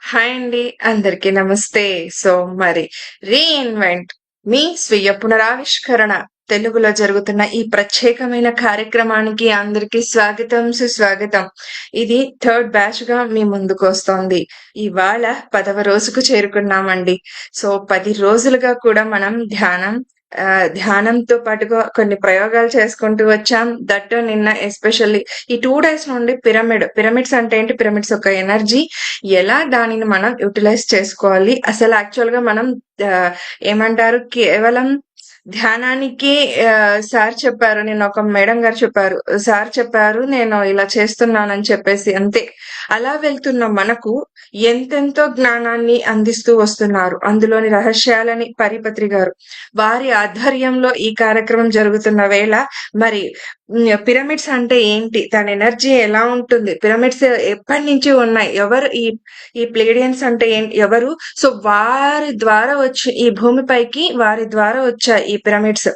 Hi అండి. అందరికీ నమస్తే. సో, మరి రీఇన్వెంట్ మీ స్వీయ పునరావిష్కరణ తెలుగులో జరుగుతున్న ఈ ప్రత్యేకమైన కార్యక్రమానికి అందరికీ స్వాగతం, సుస్వాగతం. ఇది థర్డ్ బ్యాచ్‌గా మీ ముందుకొస్తోంది. ఇవాళ 10వ రోజుకు చేరుకున్నామండి. సో, 10 రోజులుగా కూడా మనం ధ్యానంతో పాటుగా కొన్ని ప్రయోగాలు చేసుకుంటూ వచ్చాం. దట్ నిన్న ఎస్పెషల్లీ ఈ 2 డేస్ నుండి పిరమిడ్స్ అంటే ఏంటి? పిరమిడ్స్ ఒక ఎనర్జీ ఎలా దానిని మనం యుటిలైజ్ చేసుకోవాలి? అసలు యాక్చువల్‌గా మనం ఆహ్, ఏమంటారు కేవలం ధ్యానానికి సార్ చెప్పారు. నిన్న ఒక మేడం గారు చెప్పారు. సార్ చెప్పారు. నేను ఇలా చేస్తున్నానని చెప్పేసి అంతే. అలా వెళ్తున్న మనకు ఎంతెంతో జ్ఞానాన్ని అందిస్తూ వస్తున్నారు. అందులోని రహస్యాలని పరిపత్రి గారు. వారి ఆధ్వర్యంలో ఈ కార్యక్రమం జరుగుతున్న వేళ మరి పిరమిడ్స్ అంటే ఏంటి? దాని ఎనర్జీ ఎలా ఉంటుంది? పిరమిడ్స్ ఎప్పటినుంచి ఉన్నాయి? ఎవరు ఈ ప్లేడియన్స్ అంటే ఎవరు? సో, వారి ద్వారా వచ్చి ఈ భూమిపైకి వారి ద్వారా వచ్చాయి ఈ పిరమిడ్స్.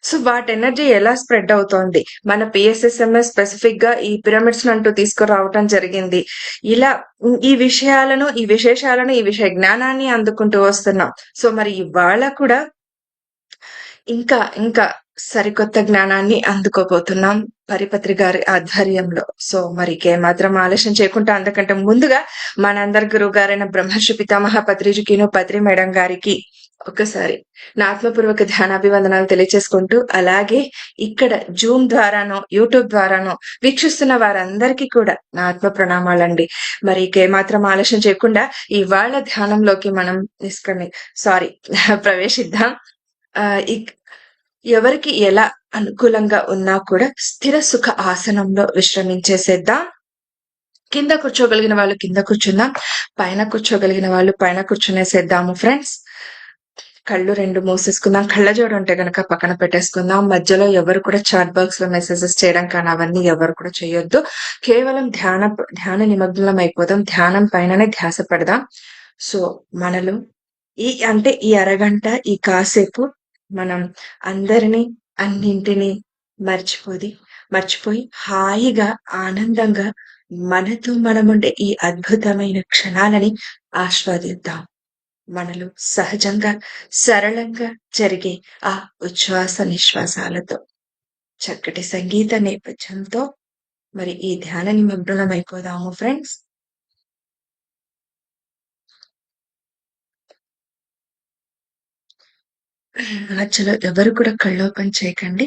సో, వాటి ఎనర్జీ ఎలా స్ప్రెడ్ అవుతోంది? మన PSSMS స్పెసిఫిక్‌గా ఈ పిరమిడ్స్‌నంటూ తీసుకురావటం జరిగింది. ఇలా ఈ విషయాలను, ఈ విశేషాలను, ఈ విషయ జ్ఞానాన్ని అందుకుంటూ వస్తున్నాం. సో, మరి ఇవాళ కూడా ఇంకా సరికొత్త జ్ఞానాన్ని అందుకోబోతున్నాం పరిపత్రి గారి ఆధ్వర్యంలో. సో, మరికేమాత్రం ఆలస్యం చేయకుండా అంతకంటే ముందుగా మనందరి గురువుగారైన బ్రహ్మర్షి పితామహ పత్రిజీకిను, పత్రి మేడం గారికి ఒక్కసారి నా ఆత్మపూర్వక ధ్యానాభివందనాలు తెలియచేసుకుంటూ, అలాగే ఇక్కడ జూమ్ ద్వారానో, యూట్యూబ్ ద్వారానో వీక్షిస్తున్న వారందరికీ కూడా నా ఆత్మ ప్రణామాలండి. మరి ఇకేమాత్రం ఆలస్యం చేయకుండా ఇవాళ ధ్యానంలోకి మనం సారీ ప్రవేశిద్దాం. ఇక్ ఎవరికి ఎలా అనుకూలంగా ఉన్నా కూడా స్థిర సుఖ ఆసనంలో విశ్రమించేసేద్దాం. కింద కూర్చోగలిగిన వాళ్ళు కింద కూర్చుందాం. పైన కూర్చోగలిగిన వాళ్ళు పైన కూర్చునేసేద్దాము ఫ్రెండ్స్. కళ్ళు 2 మూసేసుకుందాం. కళ్ళజోడు ఉంటే గనక పక్కన పెట్టేసుకుందాం. మధ్యలో ఎవరు కూడా చాట్ బాక్స్ లో మెసేజెస్ చేయడం కానీ అవన్నీ ఎవరు కూడా చేయొద్దు. కేవలం ధ్యాన నిమగ్నం అయిపోదాం. ధ్యానం పైననే ధ్యాస పెడదాం. సో, మనలో ఈ అరగంట, ఈ కాసేపు మనం అందరినీ, అన్నింటినీ మర్చిపోయి హాయిగా, ఆనందంగా మనతో మనముండే ఈ అద్భుతమైన క్షణాలని ఆస్వాదిద్దాం. మనలో సహజంగా, సరళంగా జరిగే ఆ ఉచ్ఛ్వాస నిశ్వాసాలతో, చక్కటి సంగీత నేపథ్యంతో మరి ఈ ధ్యాన నిమగ్నమైపోదాము ఫ్రెండ్స్. మధ్యలో ఎవరు కూడా కళ్ళు ఓపెన్ చేయకండి.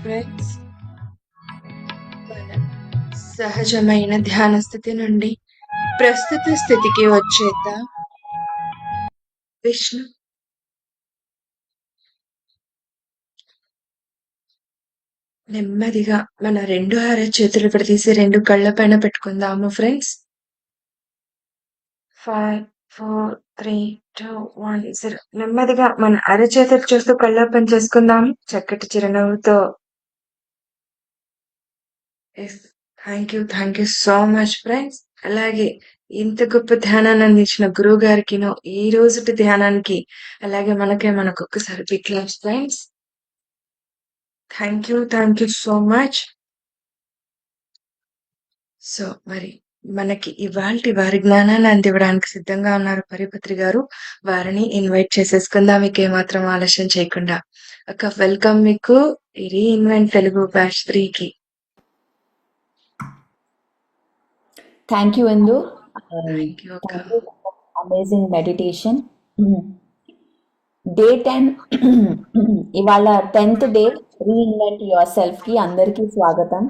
ఫ్రెండ్స్, మన సహజమైన ధ్యాన స్థితి నుండి ప్రస్తుత స్థితికి వచ్చేద్దాం. విష్ణు, నెమ్మదిగా మన 2 అరచేతులు విడదీసి 2 కళ్ళ పైన పెట్టుకుందాము ఫ్రెండ్స్. 5, 4, 3, 2, 1, 0. నెమ్మదిగా మన అరచేతులు చూస్తూ కళ్ళు ఓపెన్ చేసుకుందాము చక్కటి చిరునవ్వుతో. Thank you so much friends. అలాగే ఇంత గొప్ప ధ్యానాన్ని అందించిన గురువు గారికినో ఈ రోజుటి ధ్యానానికి అలాగే మనకొక్కసారి big claps friends. Thank you so much. So మరి మనకి ఇవాల్టి వారి జ్ఞానాన్ని అందివ్వడానికి సిద్ధంగా ఉన్నారు పరిపత్రి గారు. వారిని ఇన్వైట్ చేసేసుకుందాం మీకు ఏమాత్రం ఆలస్యం చేయకుండా. అక్క వెల్కమ్ మీకు రీఇన్వెంట్ తెలుగు బ్యాచ్ 3కి. Thank you, Indu. Thank you అక్క. Thank you for amazing meditation. Day 10 ఇవాళ 10th day reinvent your self కి అందరికీ స్వాగతం.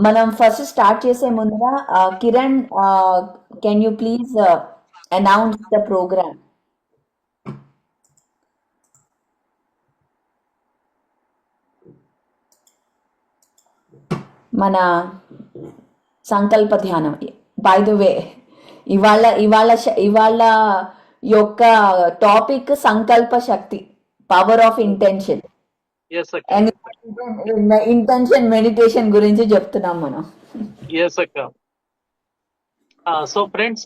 మనం ఫస్ట్ స్టార్ట్ చేసే ముందుగా Kiran, can you please announce the program? మన సంకల్ప ధ్యానం. బై ద వే ఇవాళ యొక్క టాపిక్ సంకల్ప శక్తి, power of intention. Yes, Akka. And intention meditation గురించి చెప్తున్నాం మనం. Yes, Akka. సో ఫ్రెండ్స్,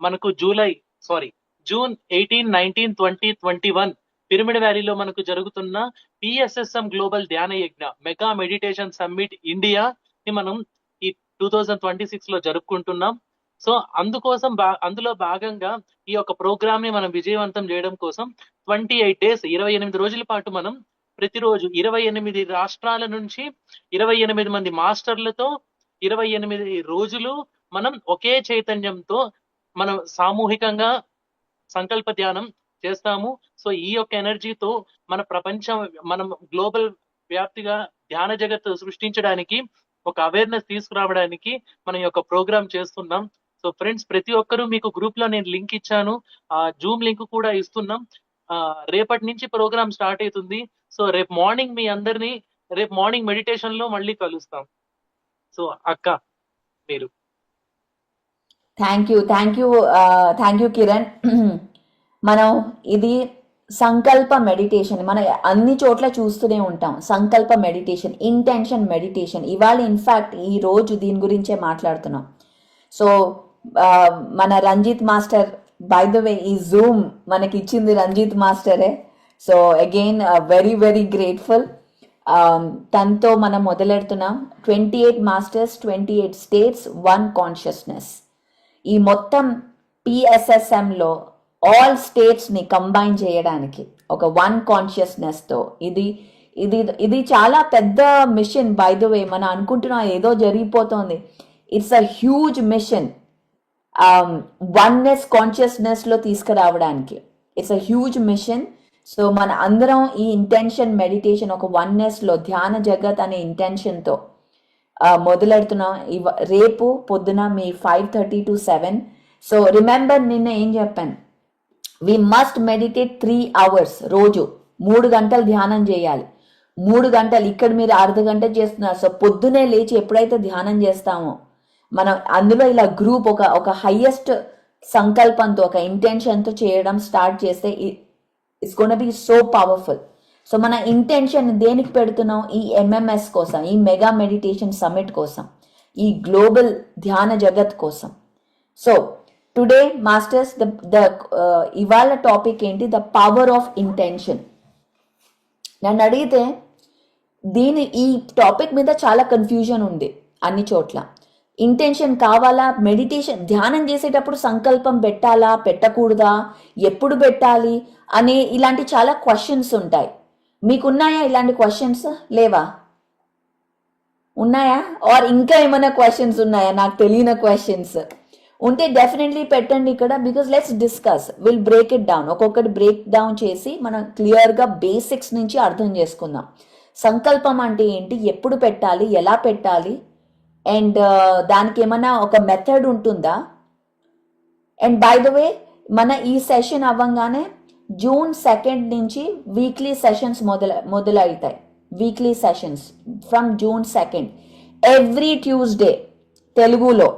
మనకు జూన్ 18, 19, 20, 21 పిరమిడ్ వ్యాలీలో మనకు జరుగుతున్న PSSM గ్లోబల్ ధ్యాన యజ్ఞ మెగా మెడిటేషన్ సమ్మిట్ ఇండియా ని మనం ఈ 2026 లో జరుపుకుంటున్నాం. సో అందులో భాగంగా ఈ యొక్క ప్రోగ్రామ్ ని మనం విజయవంతం చేయడం కోసం 28 డేస్ 28 రోజుల పాటు మనం ప్రతిరోజు 28 రాష్ట్రాల నుంచి 28 మంది మాస్టర్లతో 28 రోజులు మనం ఒకే చైతన్యంతో మనం సామూహికంగా సంకల్ప ధ్యానం చేస్తాము. సో ఈ యొక్క ఎనర్జీతో మనం గ్లోబల్ వ్యాప్తిగా ధ్యాన జగత్తు సృష్టించడానికి, ఒక అవేర్నెస్ తీసుకురావడానికి మనం యొక్క ప్రోగ్రామ్ చేస్తున్నాం. సో ఫ్రెండ్స్, ప్రతి ఒక్కరూ మీకు గ్రూప్ లో నేను లింక్ ఇచ్చాను, జూమ్ లింక్ కూడా ఇస్తున్నాం. రేపటి నుంచి ప్రోగ్రామ్ స్టార్ట్ అవుతుంది. సో రేపు మార్నింగ్ మీ అందరినీ రేపు మార్నింగ్ మెడిటేషన్ లో మళ్ళీ కలుస్తాం. సో అక్క మీరు. Thank you Kiran. మనం ఇది సంకల్ప మెడిటేషన్ మనం అన్ని చోట్ల చూస్తూనే ఉంటాం. సంకల్ప మెడిటేషన్, ఇంటెన్షన్ మెడిటేషన్. ఇవాళ ఇన్ఫ్యాక్ట్ ఈ రోజు దీని గురించే మాట్లాడుతున్నాం. సో మన Ranjit master, by the way ఈ జూమ్ మనకి ఇచ్చింది రంజిత్ మాస్టరే. So again very very grateful. తనతో మనం మొదలెడుతున్నాం. 28 మాస్టర్స్, 28 స్టేట్స్, 1 కాన్షియస్నెస్. ఈ మొత్తం PSSMలో ఆల్ స్టేట్స్ని కంబైన్ చేయడానికి ఒక 1 కాన్షియస్నెస్తో ఇది చాలా పెద్ద మిషన్. బై ద వే మనం అనుకుంటున్నాం ఏదో జరిగిపోతుంది. It's a huge mission. Oneness కాన్షియస్నెస్లో తీసుకురావడానికి it's a huge mission. So మన అందరం ఈ ఇంటెన్షన్ మెడిటేషన్ ఒక వన్నెస్లో ధ్యాన జగత్ అనే ఇంటెన్షన్తో మొదలెడుతున్నాం. రేపు పొద్దున మీ 5:30 to 7. సో రిమెంబర్, నిన్న ఏం చెప్పాను, వి మస్ట్ మెడిటేట్ 3 hours రోజు. 3 గంటలు ధ్యానం చేయాలి. 3 గంటలు ఇక్కడ మీరు అర్ధ గంట చేస్తున్నారు. సో పొద్దునే లేచి ఎప్పుడైతే ధ్యానం చేస్తామో మనం అందులో ఇలా గ్రూప్ ఒక హైయెస్ట్ సంకల్పంతో, ఒక ఇంటెన్షన్తో చేయడం స్టార్ట్ చేస్తే it's gonna B so powerful. So మన ఇంటెన్షన్ దేనికి పెడుతున్నాం? ఈ MMS కోసం, ఈ మెగా మెడిటేషన్ సమ్మిట్ కోసం, ఈ గ్లోబల్ ధ్యాన జగత్ కోసం. సో టుడే మాస్టర్స్, ఇవాళ టాపిక్ ఏంటి? The power of intention. నన్ను అడిగితే ఈ టాపిక్ మీద చాలా కన్ఫ్యూజన్ ఉంది అన్ని చోట్ల. ఇంటెన్షన్ కావాలా? మెడిటేషన్ ధ్యానం చేసేటప్పుడు సంకల్పం పెట్టాలా, పెట్టకూడదా, ఎప్పుడు పెట్టాలి అనే ఇలాంటి చాలా క్వశ్చన్స్ ఉంటాయి. మీకున్నాయా ఇలాంటి క్వశ్చన్స్? లేవా? ఉన్నాయా? ఆర్ ఇంకా ఏమైనా క్వశ్చన్స్ ఉన్నాయా? నాకు తెలియని క్వశ్చన్స్ ఉంటే డెఫినెట్లీ పెట్టండి ఇక్కడ, because let's discuss, will break it down, ఒక్కొక్కటి బ్రేక్ డౌన్ చేసి మనం క్లియర్గా బేసిక్స్ నుంచి అర్థం చేసుకుందాం. సంకల్పం అంటే ఏంటి, ఎప్పుడు పెట్టాలి, ఎలా పెట్టాలి, అండ్ దానికి ఏమైనా ఒక మెథడ్ ఉంటుందా. అండ్ బై ద వే మన ఈ సెషన్ అవ్వగానే June 2nd నుంచి వీక్లీ సెషన్స్ మొదలవుతాయి. Weekly sessions from June 2nd every Tuesday తెలుగులో,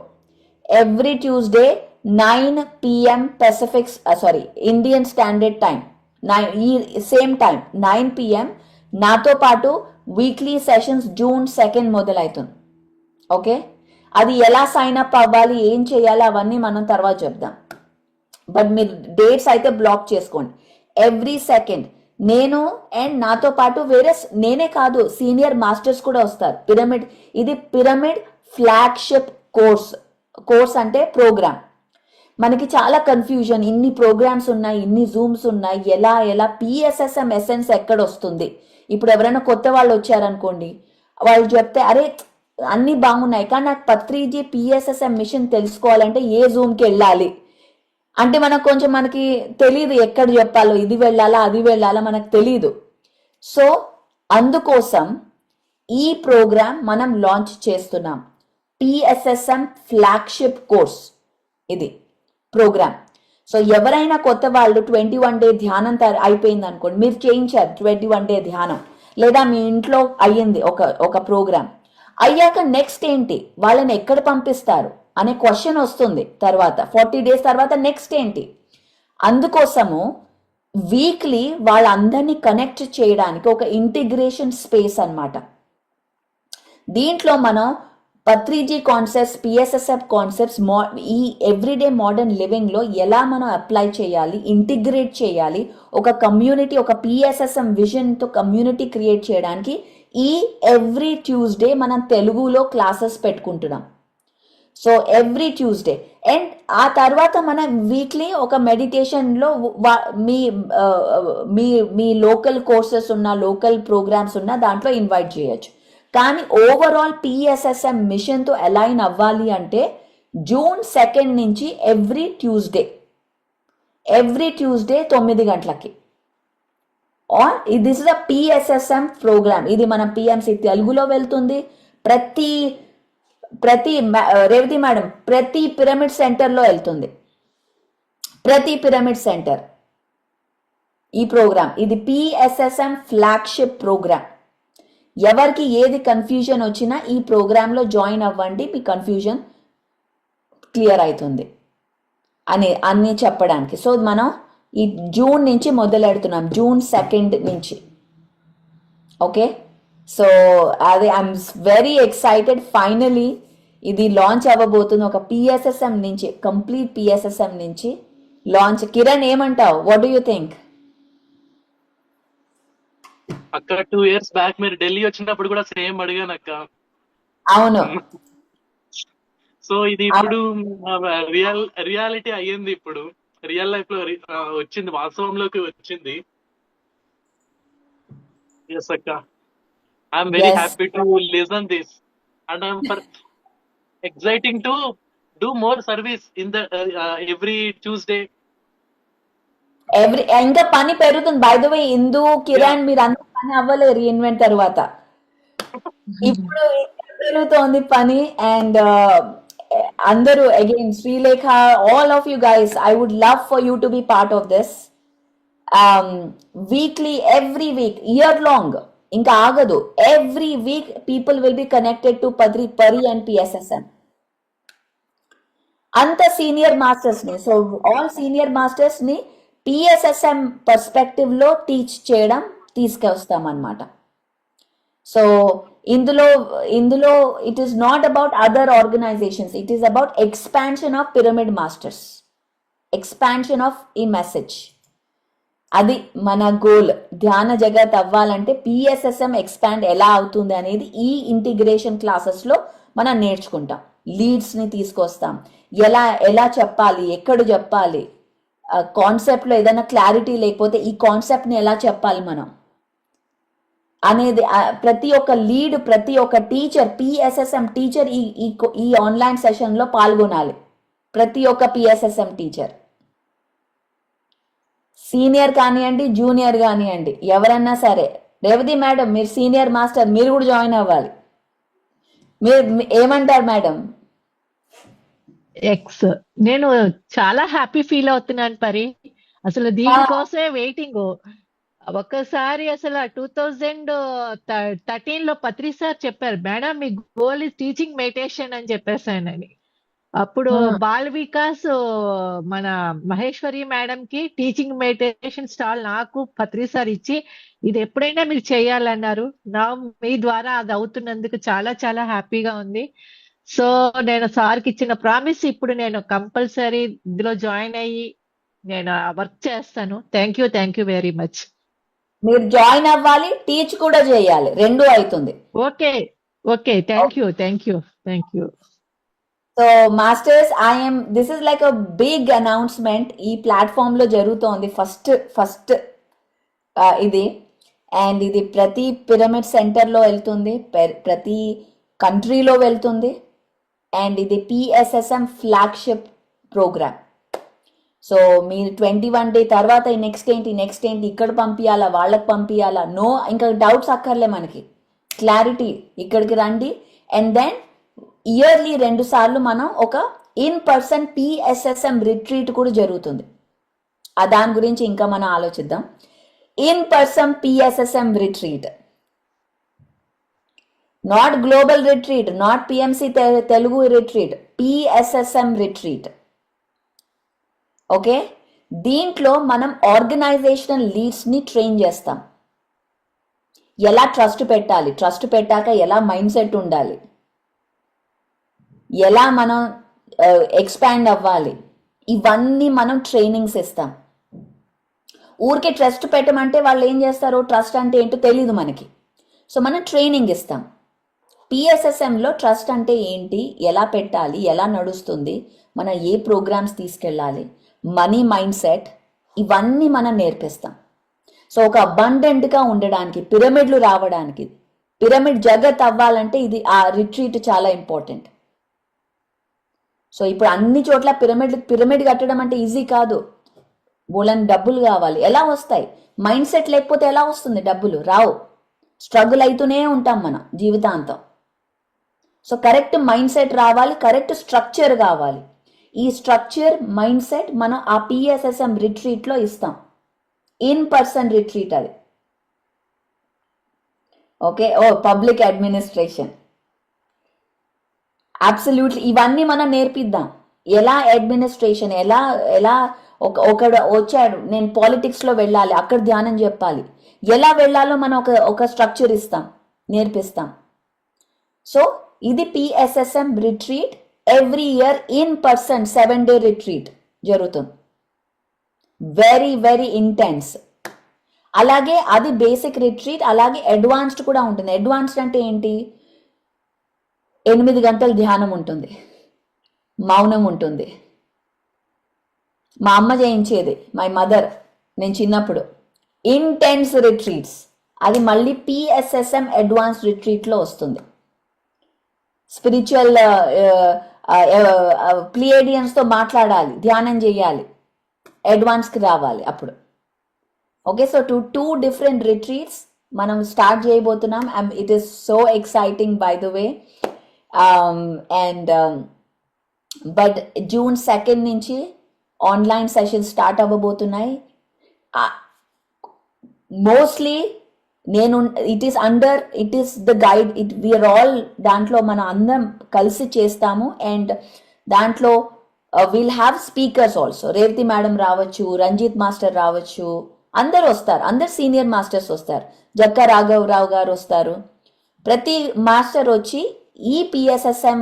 every Tuesday 9 PM Pacific's Indian standard time, ఈ సేమ్ టైం 9 PM నాతో పాటు వీక్లీ సెషన్స్ June 2nd మొదలవుతుంది. ఓకే, అది ఎలా సైన్ అప్ అవ్వాలి, ఏం చేయాలి, అవన్నీ మనం తర్వాత చెప్దాం. బట్ మీరు డేట్స్ అయితే బ్లాక్ చేసుకోండి. ఎవ్రీ సెకండ్ నేను అండ్ నాతో పాటు నేనే కాదు, సీనియర్ మాస్టర్స్ కూడా వస్తారు. ఇది పిరమిడ్ ఫ్లాగ్షిప్ కోర్స్ అంటే ప్రోగ్రామ్. మనకి చాలా కన్ఫ్యూజన్, ఇన్ని ప్రోగ్రామ్స్ ఉన్నాయి, ఇన్ని జూమ్స్ ఉన్నాయి, ఎలా PSSM ఎసెన్స్ ఎక్కడ వస్తుంది. ఇప్పుడు ఎవరైనా కొత్త వాళ్ళు వచ్చారనుకోండి, వాళ్ళు చెప్తే అరే అన్ని బాగున్నాయి కానీ నాకు పత్రిజీ PSSM మిషన్ తెలుసుకోవాలంటే ఏ జూమ్కి వెళ్ళాలి అంటే మనకి తెలియదు, ఎక్కడ చెప్పాలో, ఇది వెళ్ళాలా అది వెళ్ళాలా మనకు తెలియదు. సో అందుకోసం ఈ ప్రోగ్రామ్ మనం లాంచ్ చేస్తున్నాం. PSSM ఫ్లాగ్షిప్ కోర్స్ ఇది ప్రోగ్రామ్. సో ఎవరైనా కొత్త వాళ్ళు 21 డే ధ్యానం అయిపోయింది అనుకోండి, మీరు చేయించారు 21 డే ధ్యానం, లేదా మీ ఇంట్లో అయ్యింది ఒక ప్రోగ్రామ్ అయ్యాక నెక్స్ట్ ఏంటి, వాళ్ళని ఎక్కడ పంపిస్తారు అనే క్వశ్చన్ వస్తుంది. తర్వాత 40 డేస్ తర్వాత నెక్స్ట్ ఏంటి. అందుకోసము వీక్లీ వాళ్ళందరినీ కనెక్ట్ చేయడానికి ఒక ఇంటిగ్రేషన్ స్పేస్ అన్నమాట. దీంట్లో మనం పత్రిజీ కాన్సెప్ట్స్, PSSM కాన్సెప్ట్స్, ఈ ఎవ్రీడే మోడర్న్ లివింగ్లో ఎలా మనం అప్లై చేయాలి, ఇంటిగ్రేట్ చేయాలి, ఒక కమ్యూనిటీ, ఒక PSSM విజన్తో కమ్యూనిటీ క్రియేట్ చేయడానికి ఈ ఎవ్రీ ట్యూస్డే మనం తెలుగులో క్లాసెస్ పెట్టుకుంటున్నాం. సో ఎవ్రీ ట్యూస్డే అండ్ ఆ తర్వాత మనం వీక్లీ ఒక మెడిటేషన్లో మీ లోకల్ కోర్సెస్ ఉన్న, లోకల్ ప్రోగ్రామ్స్ ఉన్న దాంట్లో ఇన్వైట్ చేయొచ్చు. కానీ ఓవరాల్ PSSM మిషన్తో అలైన్ అవ్వాలి అంటే June 2nd నుంచి ఎవ్రీ ట్యూస్డే 9 గంటలకి or this is a PSSM program. ఇది మన PMC తెలుగులో వెళ్తుంది. రేవతి మేడం ప్రతి పిరమిడ్ సెంటర్లో వెళ్తుంది. ప్రతి పిరమిడ్ సెంటర్ ఈ ప్రోగ్రామ్, ఇది PSSM ఫ్లాగ్షిప్ ప్రోగ్రామ్. ఎవరికి ఏది కన్ఫ్యూజన్ వచ్చినా ఈ ప్రోగ్రాంలో జాయిన్ అవ్వండి, మీ కన్ఫ్యూజన్ క్లియర్ అవుతుంది అన్ని చెప్పడానికి. సో మనం ఈ జూన్ నుంచి మొదలెడుతున్నాం, June 2nd నుంచి. ఓకే, సో అది ఐఎమ్ వెరీ ఎక్సైటెడ్. ఫైనలీ ఇది లాంచ్ అవ్వబోతుంది ఒక PSSM నుంచి, కంప్లీట్ PSSM నుంచి లాంచ్. కిరణ్ ఏమంటావు, వాట్ డూ యూ థింక్? అక్క 2 years బ్యాక్ మీరు ఢిల్లీ వచ్చినప్పుడు కూడా సేమ్ అడిగాను అక్క. అవును. సో ఇది ఇప్పుడు రియాలిటీ అయ్యింది, ఇప్పుడు రియల్ లైఫ్ లో వచ్చింది, వాస్తవంలోకి వచ్చింది. ఎస్ అక్క, I'm very happy to listen this and I'm exciting to do more service in the every Tuesday. ఇంకా పని పెరుగుతుంది. బై ద వే ఇందు, కిరణ్ మీరు అందరూ పని అవ్వలేదు రీఇన్వెంట్ తర్వాత, ఇప్పుడు పెరుగుతోంది పని. అండ్ అందరూ again Srilekha, all of you guys, I would love for you to be part of this. Weekly, every week, year long, ఇంకా ఆగదు. Every week people will be connected to పరి అండ్ PSSM. అంత senior masters ని, so all senior masters ని PSSM perspective లో teach చేయడం తీసుకొస్తాం అన్నమాట. సో ఇందులో it is not about other organizations, it is about expansion of pyramid masters, expansion of ఈ మెసేజ్. అది మన గోల్. ధ్యాన జగత్ అవ్వాలంటే PSSM ఎక్స్పాండ్ ఎలా అవుతుంది అనేది ఈ ఇంటిగ్రేషన్ క్లాసెస్లో మనం నేర్చుకుంటాం. లీడ్స్ని తీసుకొస్తాం, ఎలా చెప్పాలి, ఎక్కడ చెప్పాలి, కాన్సెప్ట్లో ఏదైనా క్లారిటీ లేకపోతే ఈ కాన్సెప్ట్ని ఎలా చెప్పాలి మనం అనేది ప్రతి ఒక్క లీడ్, ప్రతి ఒక్క టీచర్, PSSM టీచర్ ఈ ఆన్లైన్ సెషన్లో పాల్గొనాలి. ప్రతి ఒక్క పిఎస్ఎస్ఎం టీచర్, సీనియర్ కానివ్వండి, జూనియర్ కానివ్వండి, ఎవరన్నా సరే. రేవతి మేడం, మీరు సీనియర్ మాస్టర్, మీరు కూడా జాయిన్ అవ్వాలి. మీరు ఏమంటారు మేడం? ఎక్స్ నేను చాలా హ్యాపీ ఫీల్ అవుతున్నాను పరి. అసలు దీనికోసమే వెయిటింగ్. ఒక్కసారి అసలు 2013 లో పత్రి సార్ చెప్పారు, madam me goal is teaching meditation అని చెప్పేసానని. అప్పుడు బాల్ వికాస్ మన మహేశ్వరి మేడం కి టీచింగ్ మెడిటేషన్ స్టాల్ నాకు పత్రి సార్ ఇచ్చి ఇది ఎప్పుడైనా మీరు చేయాలన్నారు. నా మీ ద్వారా అది అవుతున్నందుకు చాలా చాలా హ్యాపీగా ఉంది. సో నేను సార్కి ఇచ్చిన ప్రామిస్ ఇప్పుడు నేను కంపల్సరీ ఇందులో జాయిన్ అయ్యి నేను వర్క్ చేస్తాను. Thank you very much. మీరు జాయిన్ అవ్వాలి, టీచ్ కూడా చేయాలి, రెండు అవుతుంది. Okay okay, thank you. So masters, this is like a big announcement ఈ ప్లాట్ఫామ్ లో జరుగుతోంది. ఫస్ట్ ఇది, అండ్ ఇది ప్రతి పిరమిడ్ సెంటర్లో వెళ్తుంది, ప్రతి కంట్రీలో వెళ్తుంది, అండ్ ఇది పిఎస్ఎస్ఎం ఫ్లాగ్షిప్ ప్రోగ్రామ్. సో మీరు 21 డే తర్వాత నెక్స్ట్ ఏంటి ఇక్కడ పంపించాలా, వాళ్ళకి పంపించాలా, నో ఇంకా డౌట్స్ అక్కర్లే మనకి, క్లారిటీ. ఇక్కడికి రండి. అండ్ దెన్ ఇయర్లీ 2 సార్లు మనం ఒక ఇన్ పర్సన్ పిఎస్ఎస్ఎం రిట్రీట్ కూడా జరుగుతుంది. దాని గురించి ఇంకా మనం ఆలోచిద్దాం. In person PSSM retreat, not global retreat, not PMC Telugu retreat, PSSM retreat. Okay, దీంట్లో మనం ఆర్గనైజేషనల్ లీడ్స్ని ట్రైన్ చేస్తాం. ఎలా ట్రస్ట్ పెట్టాలి, ట్రస్ట్ పెట్టాక ఎలా మైండ్ సెట్ ఉండాలి, ఎలా మనం ఎక్స్పాండ్ అవ్వాలి, ఇవన్నీ మనం ట్రైనింగ్స్ ఇస్తాం. ఊరికే ట్రస్ట్ పెట్టమంటే వాళ్ళు ఏం చేస్తారు, ట్రస్ట్ అంటే ఏంటో తెలీదు మనకి. సో మనం ట్రైనింగ్ ఇస్తాం. పిఎస్ఎస్ఎంలో ట్రస్ట్ అంటే ఏంటి, ఎలా పెట్టాలి, ఎలా నడుస్తుంది, మనం ఏ ప్రోగ్రామ్స్ తీసుకెళ్ళాలి, మనీ మైండ్ సెట్, ఇవన్నీ మనం నేర్పిస్తాం. సో ఒక అబండెంట్గా ఉండడానికి, పిరమిడ్లు రావడానికి, పిరమిడ్ జగత్ అవ్వాలంటే ఇది ఆ రిట్రీట్ చాలా ఇంపార్టెంట్. సో ఇప్పుడు అన్ని చోట్ల పిరమిడ్ కట్టడం అంటే ఈజీ కాదు. బోలని డబ్బులు కావాలి. ఎలా వస్తాయి? మైండ్ సెట్ లేకపోతే ఎలా వస్తుంది? డబ్బులు రావు. స్ట్రగుల్ అవుతూనే ఉంటాం మన జీవితాంతం. సో కరెక్ట్ మైండ్ సెట్ రావాలి, కరెక్ట్ స్ట్రక్చర్ కావాలి. ఈ స్ట్రక్చర్, మైండ్ సెట్ మనం ఆ పిఎస్ఎస్ఎం రిట్రీట్లో ఇస్తాం. ఇన్ పర్సన్ రిట్రీట్ అది. ఓకే, పబ్లిక్ అడ్మినిస్ట్రేషన్, అబ్సల్యూట్లీ ఇవన్నీ మనం నేర్పిద్దాం. ఎలా అడ్మినిస్ట్రేషన్, ఎలా ఒకడు వచ్చాడు, నేను పాలిటిక్స్లో వెళ్ళాలి, అక్కడ ధ్యానం చెప్పాలి, ఎలా వెళ్ళాలో మనం ఒక స్ట్రక్చర్ ఇస్తాం, నేర్పిస్తాం. సో ఇది PSSM retreat. Every year in person 7-day retreat జరుగుతుంది. Very very intense. అలాగే అది బేసిక్ రిట్రీట్, అలాగే అడ్వాన్స్డ్ కూడా ఉంటుంది. అడ్వాన్స్డ్ అంటే ఏంటి? 8 గంటలు ధ్యానం ఉంటుంది, మౌనం ఉంటుంది. మా అమ్మ చేయించేది, మై మదర్, నేను చిన్నప్పుడు. ఇంటెన్స్ రిట్రీట్స్, అది మళ్ళీ పిఎస్ఎస్ఎం అడ్వాన్స్ రిట్రీట్లో వస్తుంది. స్పిరిచువల్ ప్లియేడియన్స్తో మాట్లాడాలి, ధ్యానం చేయాలి, అడ్వాన్స్కి రావాలి అప్పుడు. Okay, so two different retreats మనం స్టార్ట్ చేయబోతున్నాం. It is so exciting by the way. But June 2 నుంచి ఆన్లైన్ సెషన్స్ స్టార్ట్ అవ్వబోతున్నాయి. Mostly it is the guide, we're all దాంట్లో మనం అందరం కలిసి చేస్తాము. అండ్ దాంట్లో will have speakers also. Revathi madam రావచ్చు, రంజిత్ మాస్టర్ రావచ్చు, అందరు వస్తారు, అందరు సీనియర్ మాస్టర్స్ వస్తారు, జక్కా రాఘవరావు గారు వస్తారు. ప్రతి మాస్టర్ వచ్చి ఈ పిఎస్ఎస్ఎం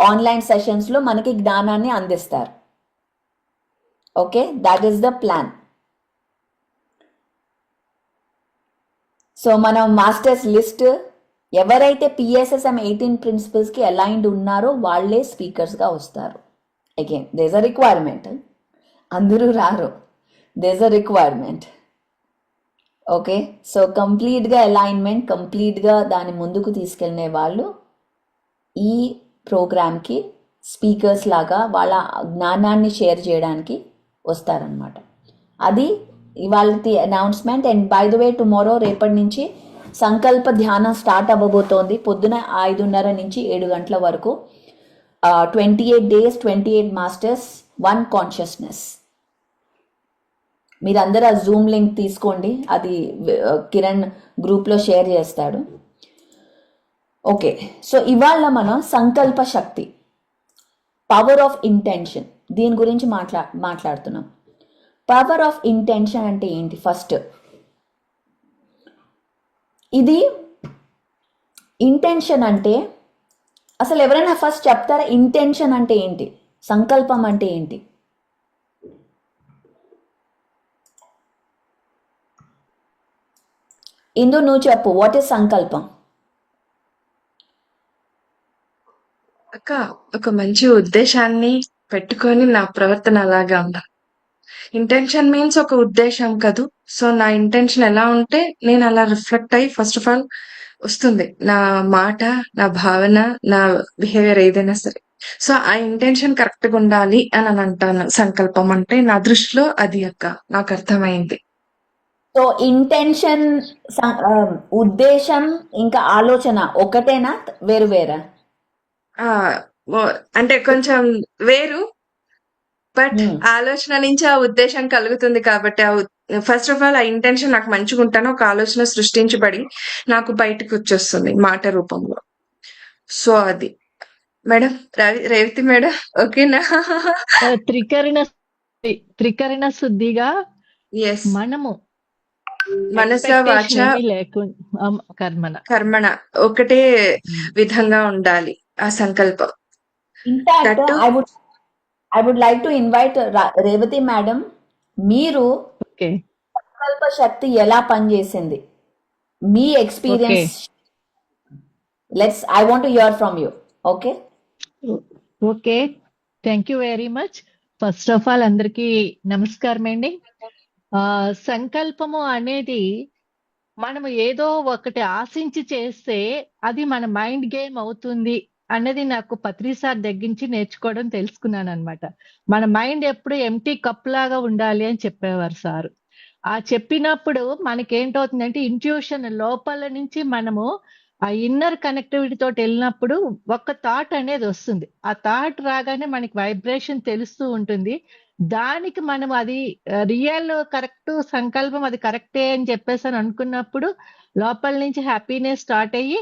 ఆన్లైన్ సెషన్స్లో మనకి జ్ఞానాన్ని అందిస్తారు. Okay, that is the plan. So మనం మాస్టర్స్ లిస్ట్, ఎవరైతే పిఎస్ఎస్ఎం 18 ప్రిన్సిపల్స్కి అలైన్డ్ ఉన్నారో వాళ్ళే స్పీకర్స్గా వస్తారు. Again there is a requirement, అందరూ రారు, there is a requirement. Okay, so కంప్లీట్గా అలైన్మెంట్, కంప్లీట్గా దాన్ని ముందుకు తీసుకెళ్ళే వాళ్ళు ఈ ప్రోగ్రామ్కి స్పీకర్స్ లాగా వాళ్ళ జ్ఞానాన్ని షేర్ చేయడానికి వస్తారనమాట. అది ఇవాళ announcement. And by the way tomorrow రేపటి నుంచి సంకల్ప ధ్యానం స్టార్ట్ అవ్వబోతోంది. పొద్దున 5:30 నుంచి 7 గంటల వరకు. 28 days, 28 మాస్టర్స్, 1 కాన్షియస్నెస్. మీరందరూ ఆ జూమ్ లింక్ తీసుకోండి, అది కిరణ్ గ్రూప్లో షేర్ చేస్తాడు. ఓకే, సో ఇవాళ మనం సంకల్ప శక్తి, పవర్ ఆఫ్ ఇంటెన్షన్, దీని గురించి మాట్లాడుతున్నాం. పవర్ ఆఫ్ ఇంటెన్షన్ అంటే ఏంటి? ఫస్ట్ ఇది ఇంటెన్షన్ అంటే అసలు ఎవరైనా ఫస్ట్ చెప్తారా? ఇంటెన్షన్ అంటే ఏంటి, సంకల్పం అంటే ఏంటి? ఇందు నువ్వు చెప్పు, వాట్ ఈస్ సంకల్పం? అక్క, ఒక మంచి ఉద్దేశాన్ని పెట్టుకొని నా ప్రవర్తన అలాగా ఉండాలి. ఇంటెన్షన్ మీన్స్ ఒక ఉద్దేశం కదూ. సో నా ఇంటెన్షన్ ఎలా ఉంటే నేను అలా రిఫ్లెక్ట్ అయ్యి ఫస్ట్ ఆఫ్ ఆల్ వస్తుంది నా మాట, నా భావన, నా బిహేవియర్ ఏదైనా సరే. సో ఆ ఇంటెన్షన్ కరెక్ట్ గా ఉండాలి అని అంటాను. సంకల్పం అంటే నా దృష్టిలో అది అక్క, నాకు అర్థమైంది. సో ఇంటెన్షన్, ఉద్దేశం ఇంకా ఆలోచన ఒకటేనా, వేరు వేరా? ఆ అంటే కొంచెం వేరు, బట్ ఆలోచన నుంచి ఆ ఉద్దేశం కలుగుతుంది కాబట్టి ఫస్ట్ ఆఫ్ ఆల్ ఆ ఇంటెన్షన్ నాకు మంచిగా ఉంటాను, ఒక ఆలోచన సృష్టించబడి నాకు బయటకు వచ్చేస్తుంది మాట రూపంలో. సో అది మేడం, రేవతి మేడం ఓకేనా? త్రికరణ శుద్ధిగా ఎస్, మనము మనస వాచ కర్మణ ఒకటే విధంగా ఉండాలి ఆ సంకల్పం. In fact I would like to invite Revathi madam, మీరు సంకల్ప శక్తి ఎలా పనిచేసింది, మీ experience, I want to hear from you. Okay okay, thank you very much. First of all అందరికీ నమస్కారం అండి. సంకల్పము అనేది మనము ఏదో ఒకటి ఆశించి చేస్తే అది మన మైండ్ గేమ్ అవుతుంది అన్నది నాకు పత్రి సార్ దగ్గరించి నేర్చుకోవడం తెలుసుకున్నాను అనమాట. మన మైండ్ ఎప్పుడు ఎంటీ కప్ లాగా ఉండాలి అని చెప్పేవారు సార్. ఆ చెప్పినప్పుడు మనకేంటవుతుందంటే ఇంట్యూషన్ లోపల నుంచి మనము ఆ ఇన్నర్ కనెక్టివిటీ తోటి వెళ్ళినప్పుడు ఒక థాట్ అనేది వస్తుంది. ఆ థాట్ రాగానే మనకి వైబ్రేషన్ తెలుస్తూ ఉంటుంది. దానికి మనం అది రియల్ కరెక్ట్ సంకల్పం, అది కరెక్టే అని చెప్పేసి అని అనుకున్నప్పుడు లోపల నుంచి హ్యాపీనెస్ స్టార్ట్ అయ్యి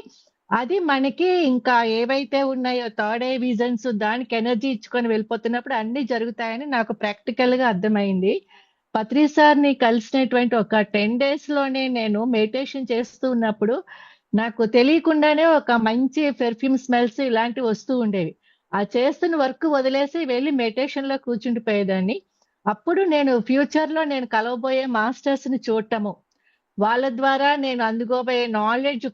అది మనకి ఇంకా ఏవైతే ఉన్నాయో థర్డ్ ఐ విజన్స్ దానికి ఎనర్జీ ఇచ్చుకొని వెళ్ళిపోతున్నప్పుడు అన్ని జరుగుతాయని నాకు ప్రాక్టికల్ గా అర్థమైంది. పత్రి సార్ని కలిసినటువంటి ఒక 10 days లోనే నేను మెడిటేషన్ చేస్తూ ఉన్నప్పుడు నాకు తెలియకుండానే ఒక మంచి పెర్ఫ్యూమ్ స్మెల్స్ ఇలాంటివి వస్తూ ఉండేవి. ఆ చేస్తున్న వర్క్ వదిలేసి వెళ్ళి మెడిటేషన్ లో కూర్చుండిపోయేదాన్ని. అప్పుడు నేను ఫ్యూచర్ లో నేను కలవబోయే మాస్టర్స్ ని చూడటము, వాళ్ళ ద్వారా నేను అందుకోబోయే నాలెడ్జ్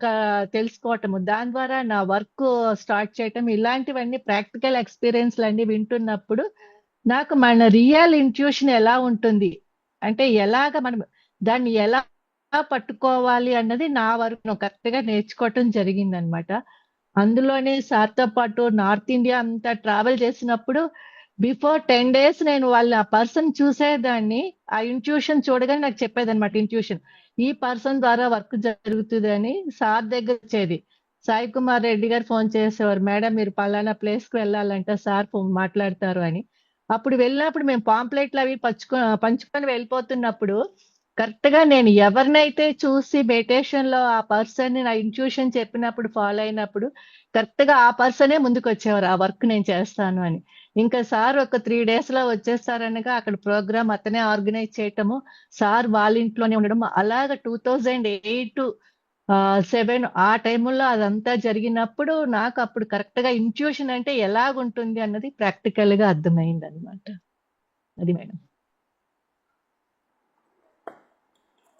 తెలుసుకోవటము, దాని ద్వారా నా వర్క్ స్టార్ట్ చేయటం, ఇలాంటివన్నీ ప్రాక్టికల్ ఎక్స్పీరియన్స్లు అన్ని వింటున్నప్పుడు నాకు మన రియల్ ఇంట్యూషన్ ఎలా ఉంటుంది అంటే ఎలాగ మనం దాన్ని ఎలా పట్టుకోవాలి అన్నది నా వరకు కరెక్ట్ గా నేర్చుకోవటం జరిగిందనమాట. అందులోనే సార్తో పాటు నార్త్ ఇండియా అంతా ట్రావెల్ చేసినప్పుడు బిఫోర్ 10 days నేను వాళ్ళ ఆ పర్సన్ చూసేదాన్ని. ఆ ఇంట్యూషన్ చూడగానే నాకు చెప్పేదన్నమాట, ఇంట్యూషన్ ఈ పర్సన్ ద్వారా వర్క్ జరుగుతుంది అని. సార్ దగ్గర వచ్చేది, సాయి కుమార్ రెడ్డి గారు ఫోన్ చేసేవారు, మేడం మీరు పలానా ప్లేస్ కు వెళ్ళాలంటే సార్ మాట్లాడతారు అని. అప్పుడు వెళ్ళినప్పుడు మేము పాంప్లెట్లు అవి పంచుకొని వెళ్ళిపోతున్నప్పుడు కరెక్ట్ గా నేను ఎవరినైతే చూసి మెడిటేషన్ లో ఆ పర్సన్ నా ఇంట్యూషన్ చెప్పినప్పుడు ఫాలో అయినప్పుడు కరెక్ట్ గా ఆ పర్సనే ముందుకు వచ్చేవారు, ఆ వర్క్ నేను చేస్తాను అని. ఇంకా సార్ ఒక 3 days లో వచ్చేస్తారనగా అక్కడ ప్రోగ్రామ్ అతనే ఆర్గనైజ్ చేయటము, సార్ వాళ్ళ ఇంట్లోనే ఉండడం, అలాగ 2008 7 ఆ టైముల్లో అదంతా జరిగినప్పుడు నాకు అప్పుడు కరెక్ట్ గా ఇంట్యూషన్ అంటే ఎలాగుంటుంది అన్నది ప్రాక్టికల్ గా అర్థమైంది అనమాట. అది madam.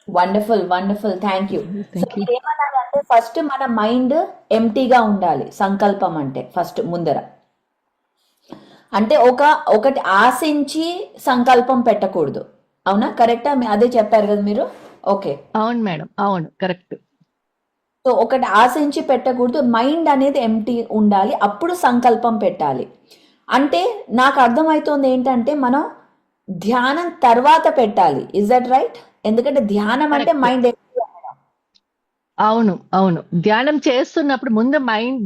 Wonderful wonderful, thank you. ఏమన్నారంటే ఫస్ట్ మన మైండ్ ఎంటీగా ఉండాలి సంకల్పం అంటే ఫస్ట్ ముందర. అంటే ఒకటి ఆశించి సంకల్పం పెట్టకూడదు, అవునా? కరెక్టా? అదే చెప్పారు కదా మీరు? ఓకే, అవును మేడం, అవును కరెక్ట్. సో ఒకటి ఆశించి పెట్టకూడదు, మైండ్ అనేది ఎంటీ ఉండాలి, అప్పుడు సంకల్పం పెట్టాలి. అంటే నాకు అర్థమవుతోంది ఏంటంటే మనం ధ్యానం తర్వాత పెట్టాలి. Is that right? ఎందుకంటే ధ్యానం అంటే కరెక్ట్. మైండ్ అవును, అవును. ధ్యానం చేస్తున్నప్పుడు ముందు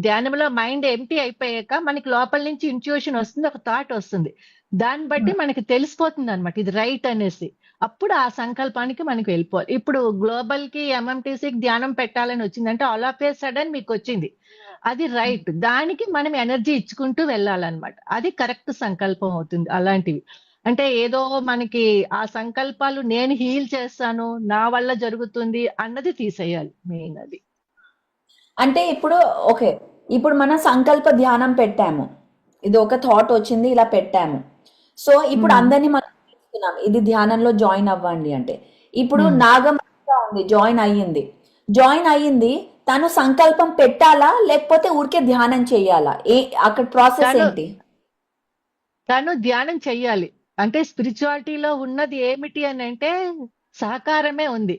ధ్యానంలో మైండ్ ఎంటీ అయిపోయాక మనకి లోపల నుంచి ఇంట్యూషన్ వస్తుంది, ఒక థాట్ వస్తుంది. దాన్ని బట్టి మనకి తెలిసిపోతుంది అనమాట ఇది రైట్ అనేసి. అప్పుడు ఆ సంకల్పానికి మనకి వెళ్ళిపోవాలి. ఇప్పుడు గ్లోబల్ కి ఎంఎంటీసీకి ధ్యానం పెట్టాలని వచ్చిందంటే ఆల్ ఆఫ్ ఏ సడన్ మీకు వచ్చింది, అది రైట్. దానికి మనం ఎనర్జీ ఇచ్చుకుంటూ వెళ్ళాలన్నమాట. అది కరెక్ట్ సంకల్పం అవుతుంది. అలాంటివి అంటే ఏదో మనకి ఆ సంకల్పాలు నేను హీల్ చేస్తాను, నా వల్ల జరుగుతుంది అన్నది తీసేయాలి మెయిన్ అది. అంటే ఇప్పుడు ఓకే, ఇప్పుడు మనం సంకల్ప ధ్యానం పెట్టాము, ఇది ఒక థాట్ వచ్చింది, ఇలా పెట్టాము. సో ఇప్పుడు ఉమ్, అందరినీ మనం తీసుకున్నాం ఇది ధ్యానంలో జాయిన్ అవ్వండి అంటే. ఇప్పుడు ఉమ్. నాగమణిగా ఉంది, జాయిన్ అయ్యింది, తను సంకల్పం పెట్టాలా లేకపోతే ఊరికే ధ్యానం చేయాలా? అక్కడ ప్రాసెస్ తను ఏంటి? తను ధ్యానం చెయ్యాలి. అంటే స్పిరిచువాలిటీలో ఉన్నది ఏమిటి అని అంటే సహకారమే ఉంది,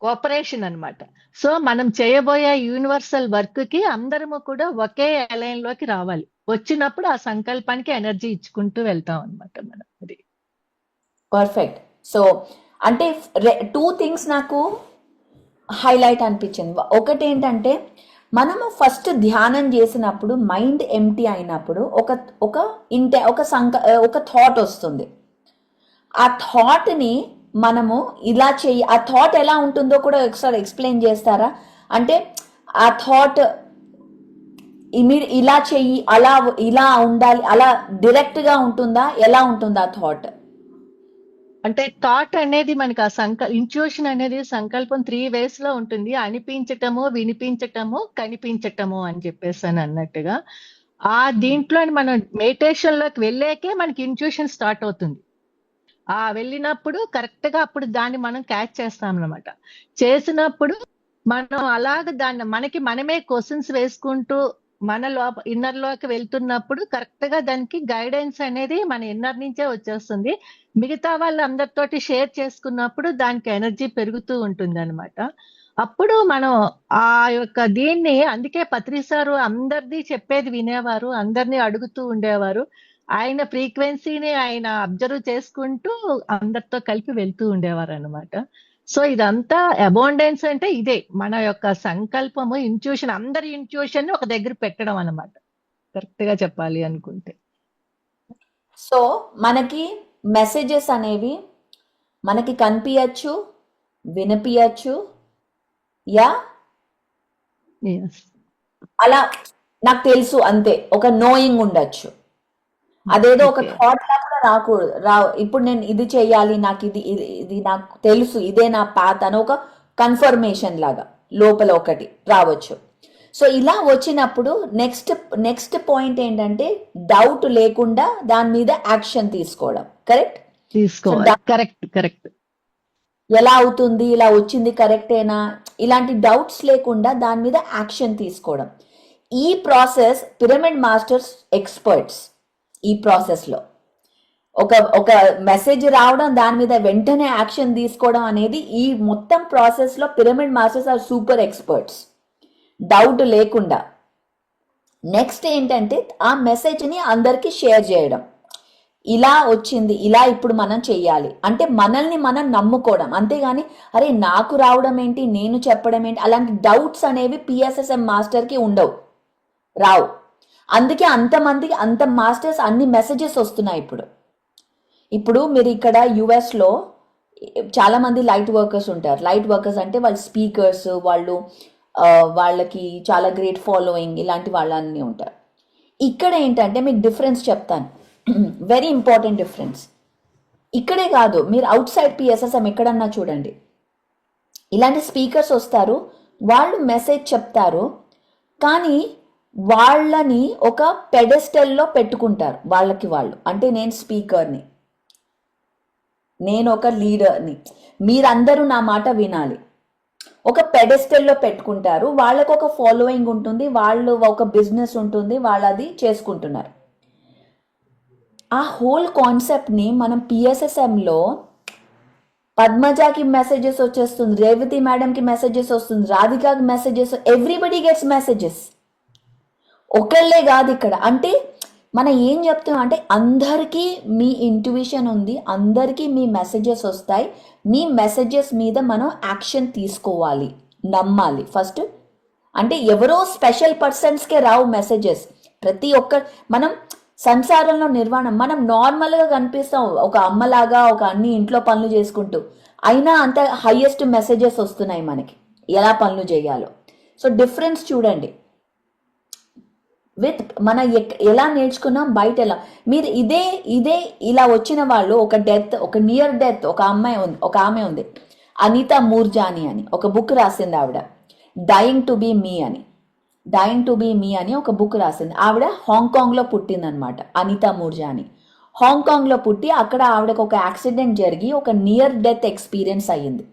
కోఆపరేషన్ అన్నమాట. సో మనం చేయబోయే యూనివర్సల్ వర్క్ కి అందరము కూడా ఒకే అలైన్ లోకి రావాలి. వచ్చినప్పుడు ఆ సంకల్పానికి ఎనర్జీ ఇచ్చుకుంటూ వెళ్తాం అన్నమాట మనం. అది పర్ఫెక్ట్. సో అంటే టూ థింగ్స్ నాకు హైలైట్ అనిపించింది. ఒకటి ఏంటంటే మనము ఫస్ట్ ధ్యానం చేసినప్పుడు మైండ్ ఎంటీ అయినప్పుడు ఒక ఒక ఒక థాట్ వస్తుంది. ఆ థాట్ని మనము ఇలా చెయ్యి, ఆ థాట్ ఎలా ఉంటుందో కూడా ఒకసారి ఎక్స్ప్లెయిన్ చేస్తారా? అంటే ఆ థాట్ మీరు ఇలా చెయ్యి, అలా ఇలా ఉండాలి, అలా డైరెక్ట్గా ఉంటుందా, ఎలా ఉంటుందా థాట్? అంటే థాట్ అనేది మనకి ఆ ఇంట్యూషన్ అనేది సంకల్పం 3 ways లో ఉంటుంది. అనిపించటము, వినిపించటము, కనిపించటము అని చెప్పేసి అని అన్నట్టుగా. ఆ దీంట్లో మనం మెడిటేషన్ లోకి వెళ్ళాకే మనకి ఇంట్యూషన్ స్టార్ట్ అవుతుంది. ఆ వెళ్ళినప్పుడు కరెక్ట్ గా అప్పుడు దాన్ని మనం క్యాచ్ చేస్తాం అన్నమాట. చేసినప్పుడు మనం అలాగ దాన్ని మనకి మనమే క్వశ్చన్స్ వేసుకుంటూ మన ఇన్నర్ లోకి వెళ్తున్నప్పుడు కరెక్ట్ గా దానికి గైడెన్స్ అనేది మన ఇన్నర్ నుంచే వచ్చేస్తుంది. మిగతా వాళ్ళందరితోటి షేర్ చేసుకున్నప్పుడు దానికి ఎనర్జీ పెరుగుతూ ఉంటుంది అనమాట. అప్పుడు మనం ఆ యొక్క దీన్ని, అందుకే పత్రి సారు అందరిది చెప్పేది వినేవారు, అందరినీ అడుగుతూ ఉండేవారు. ఆయన ఫ్రీక్వెన్సీని ఆయన అబ్జర్వ్ చేసుకుంటూ అందరితో కలిపి వెళ్తూ ఉండేవారు అనమాట. సో ఇదంతా అబౌండెన్స్ అంటే ఇదే మన యొక్క సంకల్పము, ఇంట్యూషన్, అందరి ఇంట్యూషన్ ఒక దగ్గర పెట్టడం అన్నమాట, కరెక్ట్ గా చెప్పాలి అనుకుంటే. సో మనకి మెసేజెస్ అనేవి మనకి కనిపించచ్చు, వినిపించచ్చు, యా Yes. అలా నాకు తెలుసు అంతే, ఒక నోయింగ్ ఉండొచ్చు. అదేదో ఒక Okay. థాట్ లా కూడా ఇప్పుడు నేను ఇది చెయ్యాలి, నాకు ఇది నాకు తెలుసు, ఇదే నా పాత్ అని ఒక కన్ఫర్మేషన్ లాగా లోపల ఒకటి రావచ్చు. సో ఇలా వచ్చినప్పుడు నెక్స్ట్ పాయింట్ ఏంటంటే డౌట్ లేకుండా దాని మీద యాక్షన్ తీసుకోవడం. కరెక్ట్? తీసుకోవాలి. కరెక్ట్. ఎలా అవుతుంది, ఇలా వచ్చింది కరెక్టేనా, ఇలాంటి డౌట్స్ లేకుండా దాని మీద యాక్షన్ తీసుకోవడం. ఈ ప్రాసెస్ పిరమిడ్ మాస్టర్స్ ఎక్స్పర్ట్స్. ఈ ప్రాసెస్లో ఒక మెసేజ్ రావడం, దాని మీద వెంటనే యాక్షన్ తీసుకోవడం అనేది, ఈ మొత్తం ప్రాసెస్లో pyramid masters are super experts, doubt లేకుండా. నెక్స్ట్ ఏంటంటే ఆ మెసేజ్ని అందరికీ షేర్ చేయడం. ఇలా వచ్చింది, ఇలా ఇప్పుడు మనం చెయ్యాలి అంటే మనల్ని మనం నమ్ముకోవడం. అంతేగాని అరే నాకు రావడం ఏంటి, నేను చెప్పడం ఏంటి, అలాంటి డౌట్స్ అనేవి పిఎస్ఎస్ఎం మాస్టర్కి ఉండవు, రావు. అందుకే అంత మాస్టర్స్ అన్ని మెసేజెస్ వస్తున్నాయి ఇప్పుడు మీరు ఇక్కడ యుఎస్లో చాలామంది లైట్ వర్కర్స్ ఉంటారు. లైట్ వర్కర్స్ అంటే వాళ్ళు స్పీకర్స్, వాళ్ళకి చాలా గ్రేట్ ఫాలోయింగ్, ఇలాంటి వాళ్ళన్నీ ఉంటారు. ఇక్కడ ఏంటంటే మీకు డిఫరెన్స్ చెప్తాను, వెరీ ఇంపార్టెంట్ డిఫరెన్స్. ఇక్కడే కాదు, మీరు అవుట్ సైడ్ పిఎస్ఎస్ఎం ఎక్కడన్నా చూడండి, ఇలాంటి స్పీకర్స్ వస్తారు, వాళ్ళు మెసేజ్ చెప్తారు, కానీ వాళ్ళని ఒక పెడెస్టల్లో పెట్టుకుంటారు. వాళ్ళకి వాళ్ళు అంటే నేను స్పీకర్ని, నేను ఒక లీడర్ని, మీరందరూ నా మాట వినాలి, ఒక పెడెస్టల్లో పెట్టుకుంటారు. వాళ్ళకు ఒక ఫాలోయింగ్ ఉంటుంది, వాళ్ళు ఒక బిజినెస్ ఉంటుంది, వాళ్ళు అది చేసుకుంటున్నారు. ఆ హోల్ కాన్సెప్ట్ని మనం పిఎస్ఎస్ఎంలో పద్మజాకి మెసేజెస్ వచ్చేస్తుంది, రేవతి మేడంకి మెసేజెస్ వస్తుంది, రాధికాకి మెసేజెస్, ఎవ్రీబడి గెట్స్ మెసేజెస్. ఒకళ్ళే కాదు ఇక్కడ. అంటే మనం ఏం చెప్తున్నాం అంటే అందరికీ మీ ఇంట్యూషన్ ఉంది, అందరికీ మీ మెసేజెస్ వస్తాయి, మీ మెసేజెస్ మీద మనం యాక్షన్ తీసుకోవాలి, నమ్మాలి ఫస్ట్. అంటే ఎవరో స్పెషల్ పర్సన్స్కే రావు మెసేజెస్, ప్రతి ఒక్క మనం సంసారంలో నిర్వాణం, మనం నార్మల్గా కనిపిస్తాం ఒక అమ్మలాగా, ఒక అన్ని ఇంట్లో పనులు చేసుకుంటూ, అయినా అంత హైయెస్ట్ మెసేజెస్ వస్తున్నాయి మనకి ఎలా పనులు చేయాలో. సో డిఫరెన్స్ చూడండి, విత్ మన ఎలా నేర్చుకున్నాం, బయట ఎలా మీరు ఇదే ఇలా వచ్చిన వాళ్ళు, ఒక డెత్, ఒక నియర్ డెత్, ఒక ఆమె ఉంది అనితా మూర్జాని అని ఒక బుక్ రాసింది ఆవిడ, డయింగ్ టు బీ మీ అని ఒక బుక్ రాసింది. ఆవిడ హాంకాంగ్లో పుట్టిందనమాట, అనితా మూర్జాని. హాంకాంగ్లో పుట్టి అక్కడ ఆవిడకు ఒక యాక్సిడెంట్ జరిగి ఒక నియర్ డెత్ ఎక్స్పీరియన్స్ అయ్యింది.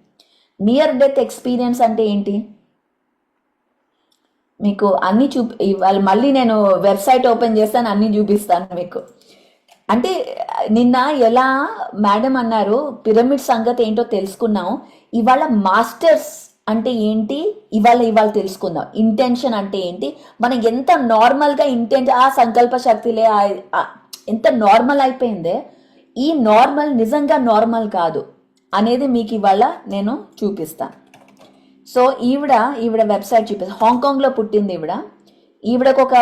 నియర్ డెత్ ఎక్స్పీరియన్స్ అంటే ఏంటి, మీకు అన్ని ఇవాళ మళ్ళీ నేను వెబ్సైట్ ఓపెన్ చేస్తాను, అన్ని చూపిస్తాను మీకు. అంటే నిన్న ఎలా మేడం అన్నారు పిరమిడ్ సంగతి ఏంటో తెలుసుకున్నాం, ఇవాళ మాస్టర్స్ అంటే ఏంటి ఇవాళ తెలుసుకుందాం. ఇంటెన్షన్ అంటే ఏంటి, మనం ఎంత నార్మల్గా ఆ సంకల్ప శక్తిలే ఎంత నార్మల్ అయిపోయిందే, ఈ నార్మల్ నిజంగా నార్మల్ కాదు అనేది మీకు ఇవాళ నేను చూపిస్తాను. సో ఈవిడ వెబ్సైట్ చూపిస్తాను. హాంకాంగ్లో పుట్టింది ఈవిడకు ఒక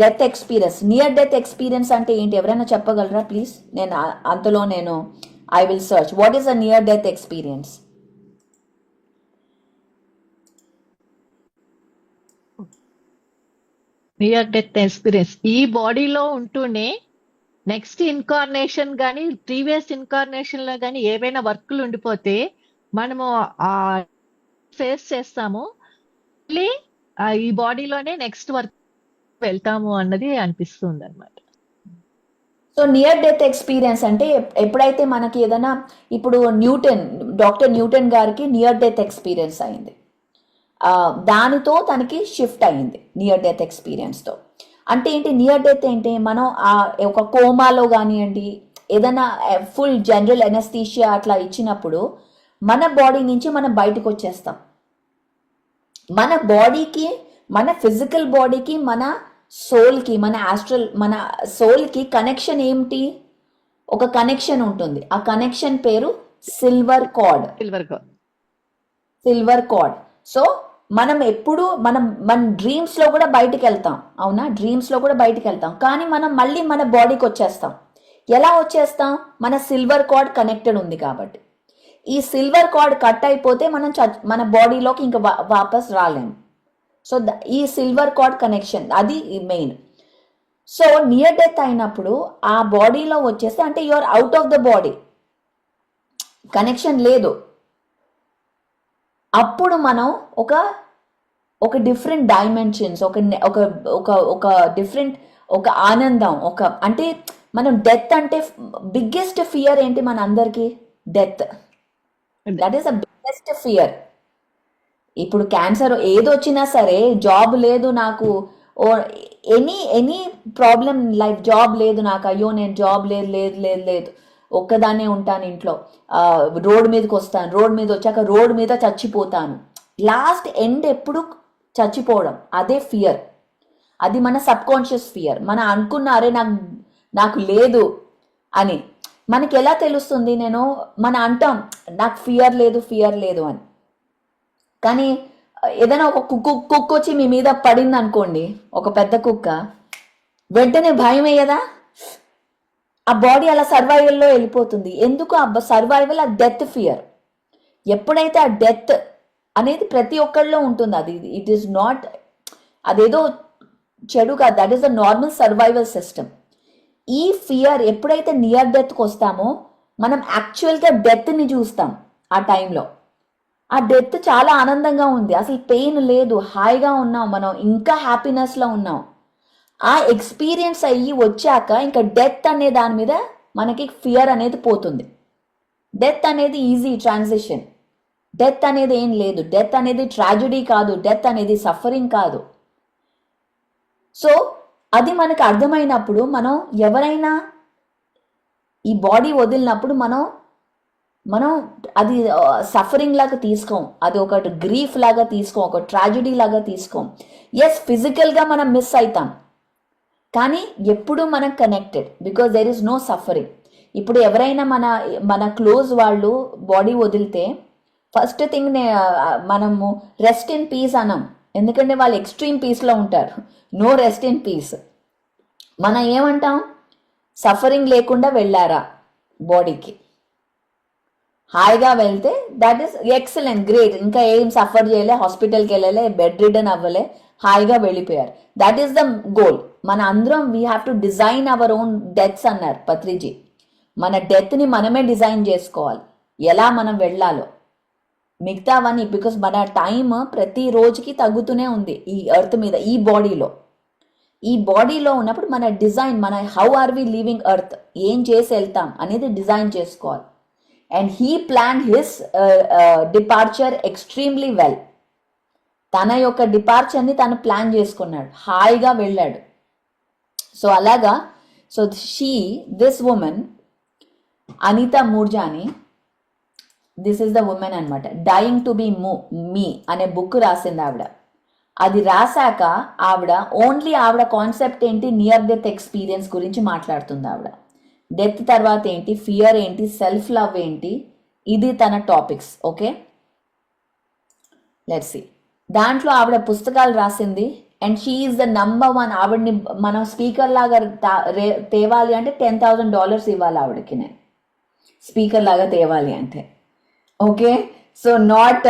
death experience, near death experience అంటే ఏంటి ఎవరైనా చెప్పగలరా ప్లీజ్? అంతలో I will search what is a near death experience. Near death experience ఈ బాడీలో ఉంటూనే నెక్స్ట్ ఇన్కార్నేషన్ కానీ ప్రీవియస్ ఇన్కార్నేషన్ లో కానీ ఏవైనా వర్క్లు ఉండిపోతే మనము ఆ ఫేస్ చేస్తాము, మళ్ళీ ఈ బాడీలోనే నెక్స్ట్ వర్క్ వెళ్తాము అన్నది అనిపిస్తుంది అనమాట. సో నియర్ డెత్ ఎక్స్పీరియన్స్ అంటే ఎప్పుడైతే మనకి ఏదైనా, ఇప్పుడు డాక్టర్ న్యూటన్ గారికి నియర్ డెత్ ఎక్స్పీరియన్స్ అయింది, దానితో తనకి షిఫ్ట్ అయింది నియర్ డెత్ ఎక్స్పీరియన్స్తో. అంటే ఏంటి నియర్ డెత్ ఏంటి, మనం ఒక కోమాలో కానివ్వండి, ఏదైనా ఫుల్ జనరల్ ఎనస్థీషియా అట్లా ఇచ్చినప్పుడు మన బాడీ నుంచి మనం బయటకు వచ్చేస్తాం. మన బాడీకి, మన ఫిజికల్ బాడీకి, మన సోల్కి, మన సోల్కి కనెక్షన్ ఏమిటి, ఒక కనెక్షన్ ఉంటుంది. ఆ కనెక్షన్ పేరు సిల్వర్ కార్డ్. సో మనం ఎప్పుడు మన డ్రీమ్స్ లో కూడా బయటికి వెళ్తాం, అవునా, డ్రీమ్స్ లో కూడా బయటికి వెళ్తాం, కానీ మనం మళ్ళీ మన బాడీకి వచ్చేస్తాం. ఎలా వచ్చేస్తాం, మన సిల్వర్ కార్డ్ కనెక్టెడ్ ఉంది కాబట్టి. ఈ సిల్వర్ కార్డ్ కట్ అయిపోతే మన బాడీలోకి ఇంకా వాపస్ రాలేము. సో ఈ సిల్వర్ కార్డ్ కనెక్షన్ అది మెయిన్. సో నియర్ డెత్ అయినప్పుడు ఆ బాడీలో వచ్చేస్తే అంటే you're out of the body, connection లేదు. అప్పుడు మనం ఒక డిఫరెంట్ డైమెన్షన్స్, ఒక డిఫరెంట్, ఒక ఆనందం, అంటే మనం డెత్ అంటే బిగ్గెస్ట్ ఫియర్ ఏంటి మన అందరికి, death. That is the biggest fear. ఇప్పుడు క్యాన్సర్ ఏదొచ్చినా సరే, జాబ్ లేదు నాకు, ఓ ఎనీ ప్రాబ్లం లైఫ్, జాబ్ లేదు నాకు, అయ్యో నేను జాబ్ లేదు ఒక్కదాన్నే ఉంటాను ఇంట్లో, రోడ్ మీదకి వస్తాను, రోడ్ మీద వచ్చాక రోడ్ మీద చచ్చిపోతాను. లాస్ట్ ఎండ్ ఎప్పుడు చచ్చిపోవడం, అదే ఫియర్. అది మన సబ్ కాన్షియస్ ఫియర్. మనం అనుకున్నారే నాకు లేదు అని, మనకి ఎలా తెలుస్తుంది, మనం అంటాం నాకు ఫియర్ లేదు అని. కానీ ఏదైనా ఒక కుక్క వచ్చి మీ మీద పడింది అనుకోండి, ఒక పెద్ద కుక్క, వెంటనే భయం అయ్యేదా, ఆ బాడీ అలా సర్వైవల్లో వెళ్ళిపోతుంది. ఎందుకు ఆ సర్వైవల్, ఆ డెత్ ఫియర్. ఎప్పుడైతే ఆ డెత్ అనేది ప్రతి ఒక్కళ్ళలో ఉంటుంది, అది ఇట్ ఈస్ నాట్, అదేదో చెడు కాదు, that is the normal survival system. ఈ ఫియర్ ఎప్పుడైతే నియర్ డెత్కి వస్తామో మనం యాక్చువల్గా డెత్ని చూస్తాం. ఆ టైంలో ఆ డెత్ చాలా ఆనందంగా ఉంది, అసలు పెయిన్ లేదు, హాయిగా ఉన్నాం, మనం ఇంకా హ్యాపీనెస్లో ఉన్నాం. ఆ ఎక్స్పీరియన్స్ అయ్యి వచ్చాక ఇంకా డెత్ అనే దాని మీద మనకి ఫియర్ అనేది పోతుంది. డెత్ అనేది ఈజీ ట్రాన్సిషన్, డెత్ అనేది ఏం లేదు, డెత్ అనేది ట్రాజడీ కాదు, డెత్ అనేది సఫరింగ్ కాదు. సో అది మనకు అర్థమైనప్పుడు, మనం ఎవరైనా ఈ బాడీ వదిలినప్పుడు మనం అది సఫరింగ్ లాగా తీసుకోం, అది ఒక గ్రీఫ్ లాగా తీసుకోం, ఒక ట్రాజడీ లాగా తీసుకోం. ఎస్, ఫిజికల్గా మనం మిస్ అవుతాం, కానీ ఎప్పుడు మనం connected, because there is no suffering. ఇప్పుడు ఎవరైనా మన క్లోజ్ వాళ్ళు బాడీ వదిలితే ఫస్ట్ థింగ్ మనము రెస్ట్ ఇన్ పీస్ అనం, ఎందుకంటే వాళ్ళు ఎక్స్ట్రీమ్ పీస్లో ఉంటారు. No rest in peace. మనం ఏమంటాం? సఫరింగ్ లేకుండా వెళ్ళారా బాడీకి, హాయిగా వెళ్తే దట్ ఈస్ ఎక్సలెంట్, గ్రేట్. ఇంకా ఏం సఫర్ చేయలే, హాస్పిటల్కి వెళ్ళలే, బెడ్ రిడన్ అవ్వలే, హాయిగా వెళ్ళిపోయారు. That is the goal. మన అందరం we have to design our own deaths అన్నారు పత్రిజీ. మన డెత్ని మనమే డిజైన్ చేసుకోవాలి, ఎలా మనం వెళ్ళాలో. మిగతావన్నీ బికాస్ మన టైం ప్రతి రోజుకి తగ్గుతూనే ఉంది ఈ ఎర్త్ మీద, ఈ బాడీలో ఉన్నప్పుడు మన డిజైన్, మన how are we living earth, ఏం చేసి వెళ్తాం అనేది డిజైన్ చేసుకోవాలి. And he plan his departure extremely well. తన యొక్క డిపార్చర్ని తను ప్లాన్ చేసుకున్నాడు, హాయిగా వెళ్ళాడు. సో అలాగా, so this woman Anita Moorjani, this is the woman అనమాట. డైయింగ్ టు బి మీ అనే బుక్ రాసింది ఆవిడ. అది రాశాక ఆవిడ కాన్సెప్ట్ ఏంటి, నియర్ డెత్ ఎక్స్పీరియన్స్ గురించి మాట్లాడుతుంది ఆవిడ. డెత్ తర్వాత ఏంటి, ఫియర్ ఏంటి, సెల్ఫ్ లవ్ ఏంటి, ఇది తన టాపిక్స్. Okay, let's see. దాంట్లో ఆవిడ పుస్తకాలు రాసింది. And she is the number 1. ఆవిడని మనం స్పీకర్ లాగా తేవాలి అంటే $10,000 ఇవ్వాలి ఆవిడకి, నేను స్పీకర్ లాగా తేవాలి అంటే. ఓకే, సో నాట్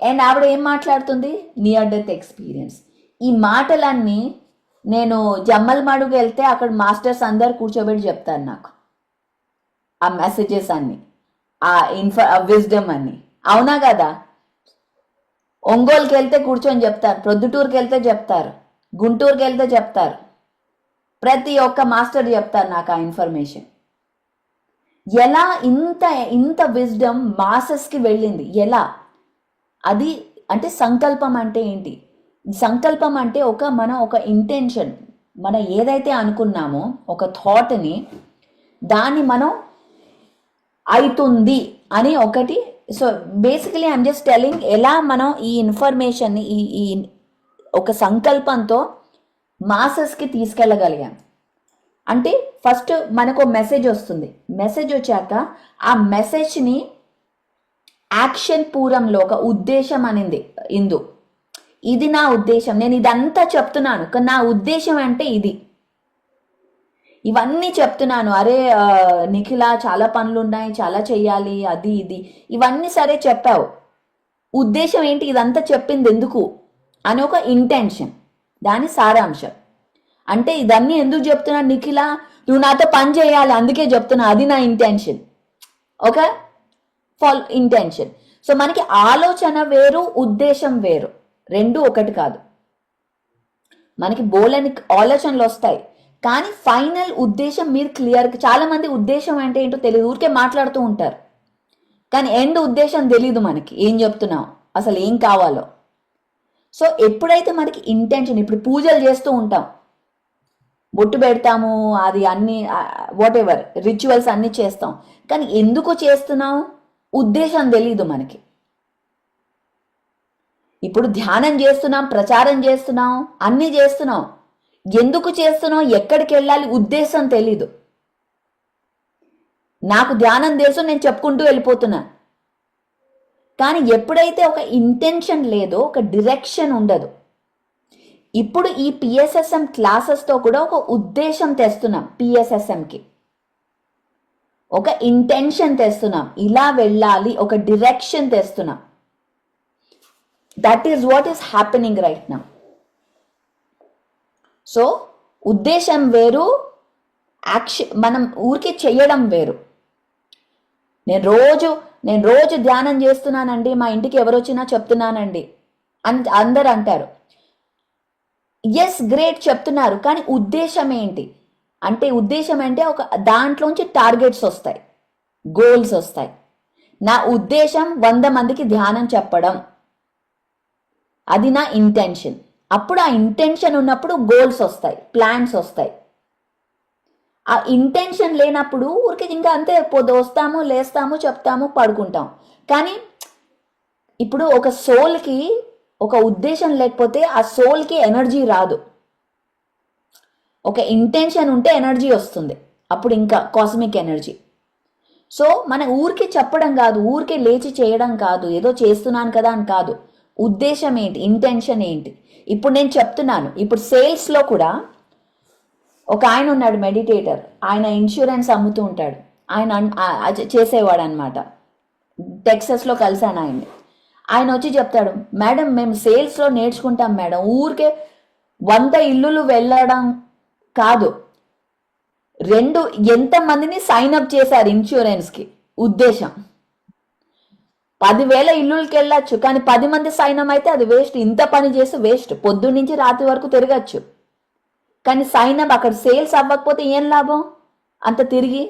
అండ్ ఆవిడ ఏం మాట్లాడుతుంది, నియర్ డెత్ ఎక్స్పీరియన్స్. ఈ మాటలన్నీ నేను జమ్మల్ మడుగు వెళ్తే అక్కడ మాస్టర్స్ అందరు కూర్చోబెట్టి చెప్తారు నాకు ఆ మెసేజెస్ అన్ని, ఆ విజ్డమ్ అన్ని. అవునా కదా? ఒంగోలుకి వెళ్తే కూర్చొని చెప్తారు, ప్రొద్దుటూరుకి వెళ్తే చెప్తారు, గుంటూరుకి వెళ్తే చెప్తారు, ప్రతి ఒక్క మాస్టర్ చెప్తారు నాకు ఆ ఇన్ఫర్మేషన్. ఎలా ఇంత విజ్డమ్ మాసెస్కి వెళ్ళింది, ఎలా? అది అంటే సంకల్పం అంటే ఏంటి? సంకల్పం అంటే మనం ఒక ఇంటెన్షన్, మనం ఏదైతే అనుకున్నామో ఒక థాట్ని, దాన్ని మనం అవుతుంది అని ఒకటి. So basically I'm just telling ఎలా మనం ఈ ఇన్ఫర్మేషన్ని ఈ ఒక సంకల్పంతో మాసెస్కి తీసుకెళ్ళగలిగాం. అంటే ఫస్ట్ మనకు మెసేజ్ వస్తుంది, మెసేజ్ వచ్చాక ఆ మెసేజ్ని యాక్షన్ పూరంలో ఒక ఉద్దేశం అనింది ఇందు. ఇది నా ఉద్దేశం, నేను ఇదంతా చెప్తున్నాను కానీ నా ఉద్దేశం అంటే ఇది, ఇవన్నీ చెప్తున్నాను. అరే నిఖిల చాలా పనులు ఉన్నాయి, చాలా చెయ్యాలి, అది ఇది ఇవన్నీ సరే చెప్పావు, ఉద్దేశం ఏంటి, ఇదంతా చెప్పింది ఎందుకు అని ఒక ఇంటెన్షన్, దాని సారాంశం. అంటే ఇదన్నీ ఎందుకు చెప్తున్నా నిఖిల, నువ్వు నాతో పని చేయాలి అందుకే చెప్తున్నా, అది నా ఇంటెన్షన్. Okay, intention. సో మనకి ఆలోచన వేరు, ఉద్దేశం వేరు, రెండు ఒకటి కాదు. మనకి బోలని ఆలోచనలు వస్తాయి కానీ ఫైనల్ ఉద్దేశం మీరు క్లియర్. చాలా మంది ఉద్దేశం అంటే ఏంటో తెలియదు, ఊరికే మాట్లాడుతూ ఉంటారు కానీ ఎండ్ ఉద్దేశం తెలీదు మనకి, ఏం చెప్తున్నాం, అసలు ఏం కావాలో. సో ఎప్పుడైతే మనకి ఇంటెన్షన్, ఇప్పుడు పూజలు చేస్తూ ఉంటాం, బొట్టు పెడతాము, అది అన్ని వాట్ ఎవర్ రిచువల్స్ అన్ని చేస్తాం, కానీ ఎందుకు చేస్తున్నాం ఉద్దేశం తెలీదు మనకి. ఇప్పుడు ధ్యానం చేస్తున్నాం, ప్రచారం చేస్తున్నాం, అన్నీ చేస్తున్నాం, ఎందుకు చేస్తున్నాం, ఎక్కడికి వెళ్ళాలి ఉద్దేశం తెలీదు. నాకు ధ్యానం తెలుసు, నేను చెప్పుకుంటూ వెళ్ళిపోతున్నా, కానీ ఎప్పుడైతే ఒక ఇంటెన్షన్ లేదో, ఒక డిరెక్షన్ ఉండదు. ఇప్పుడు ఈ పిఎస్ఎస్ఎం క్లాసెస్తో కూడా ఒక ఉద్దేశం తెస్తున్నాం, పిఎస్ఎస్ఎంకి ఒక ఇంటెన్షన్ తెస్తున్నాం, ఇలా వెళ్ళాలి, ఒక డిరెక్షన్ తెస్తున్నాం. That is what is happening right now. So ఉద్దేశం వేరు, యాక్షన్ మనం ఊరికే చెయ్యడం వేరు. నేను రోజు ధ్యానం చేస్తున్నానండి, మా ఇంటికి ఎవరు వచ్చినా చెప్తున్నానండి అని అందరు అంటారు. ఎస్, గ్రేట్ చెప్తున్నారు, కానీ ఉద్దేశం ఏంటి అంటే, ఉద్దేశం అంటే ఒక దాంట్లోంచి టార్గెట్స్ వస్తాయి, గోల్స్ వస్తాయి. నా ఉద్దేశం 100 మందికి ధ్యానం చెప్పడం, అది నా ఇంటెన్షన్. అప్పుడు ఆ ఇంటెన్షన్ ఉన్నప్పుడు గోల్స్ వస్తాయి, ప్లాన్స్ వస్తాయి. ఆ ఇంటెన్షన్ లేనప్పుడు ఊరికి ఇంకా అంతే, వస్తాము, లేస్తాము, చెప్తాము, పడుకుంటాం. కానీ ఇప్పుడు ఒక సోల్కి ఒక ఉద్దేశం లేకపోతే ఆ సోల్కి ఎనర్జీ రాదు. ఒక ఇంటెన్షన్ ఉంటే ఎనర్జీ వస్తుంది, అప్పుడు ఇంకా కాస్మిక్ ఎనర్జీ. సో మన ఊరికే చెప్పడం కాదు, ఊరికే లేచి చేయడం కాదు, ఏదో చేస్తున్నాను కదా అని కాదు. ఉద్దేశం ఏంటి, ఇంటెన్షన్ ఏంటి. ఇప్పుడు నేను చెప్తున్నాను, ఇప్పుడు సేల్స్లో కూడా ఒక ఆయన ఉన్నాడు మెడిటేటర్, ఆయన ఇన్సూరెన్స్ అమ్ముతూ ఉంటాడు. ఆయన చేసేవాడు అనమాట. టెక్సస్లో కలిసాను ఆయన్ని. ఆయన వచ్చి చెప్తాడు, మేడం మేము సేల్స్లో నేర్చుకుంటాం మేడం, ఊరికే 100 ఇల్లులు వెళ్ళడం కాదు, ఎంతమందిని సైన్ అప్ చేశారు ఇన్సూరెన్స్కి. ఉద్దేశం 10,000 ఇల్లులకి వెళ్ళచ్చు, కానీ 10 మంది సైన్ అప్ అయితే అది వేస్ట్. ఇంత పని చేసి వేస్ట్, పొద్దున్న నుంచి రాత్రి వరకు తిరగచ్చు, కానీ సైన్ అప్ అక్కడ సేల్స్ అవ్వకపోతే ఏం లాభం అంత తిరిగి.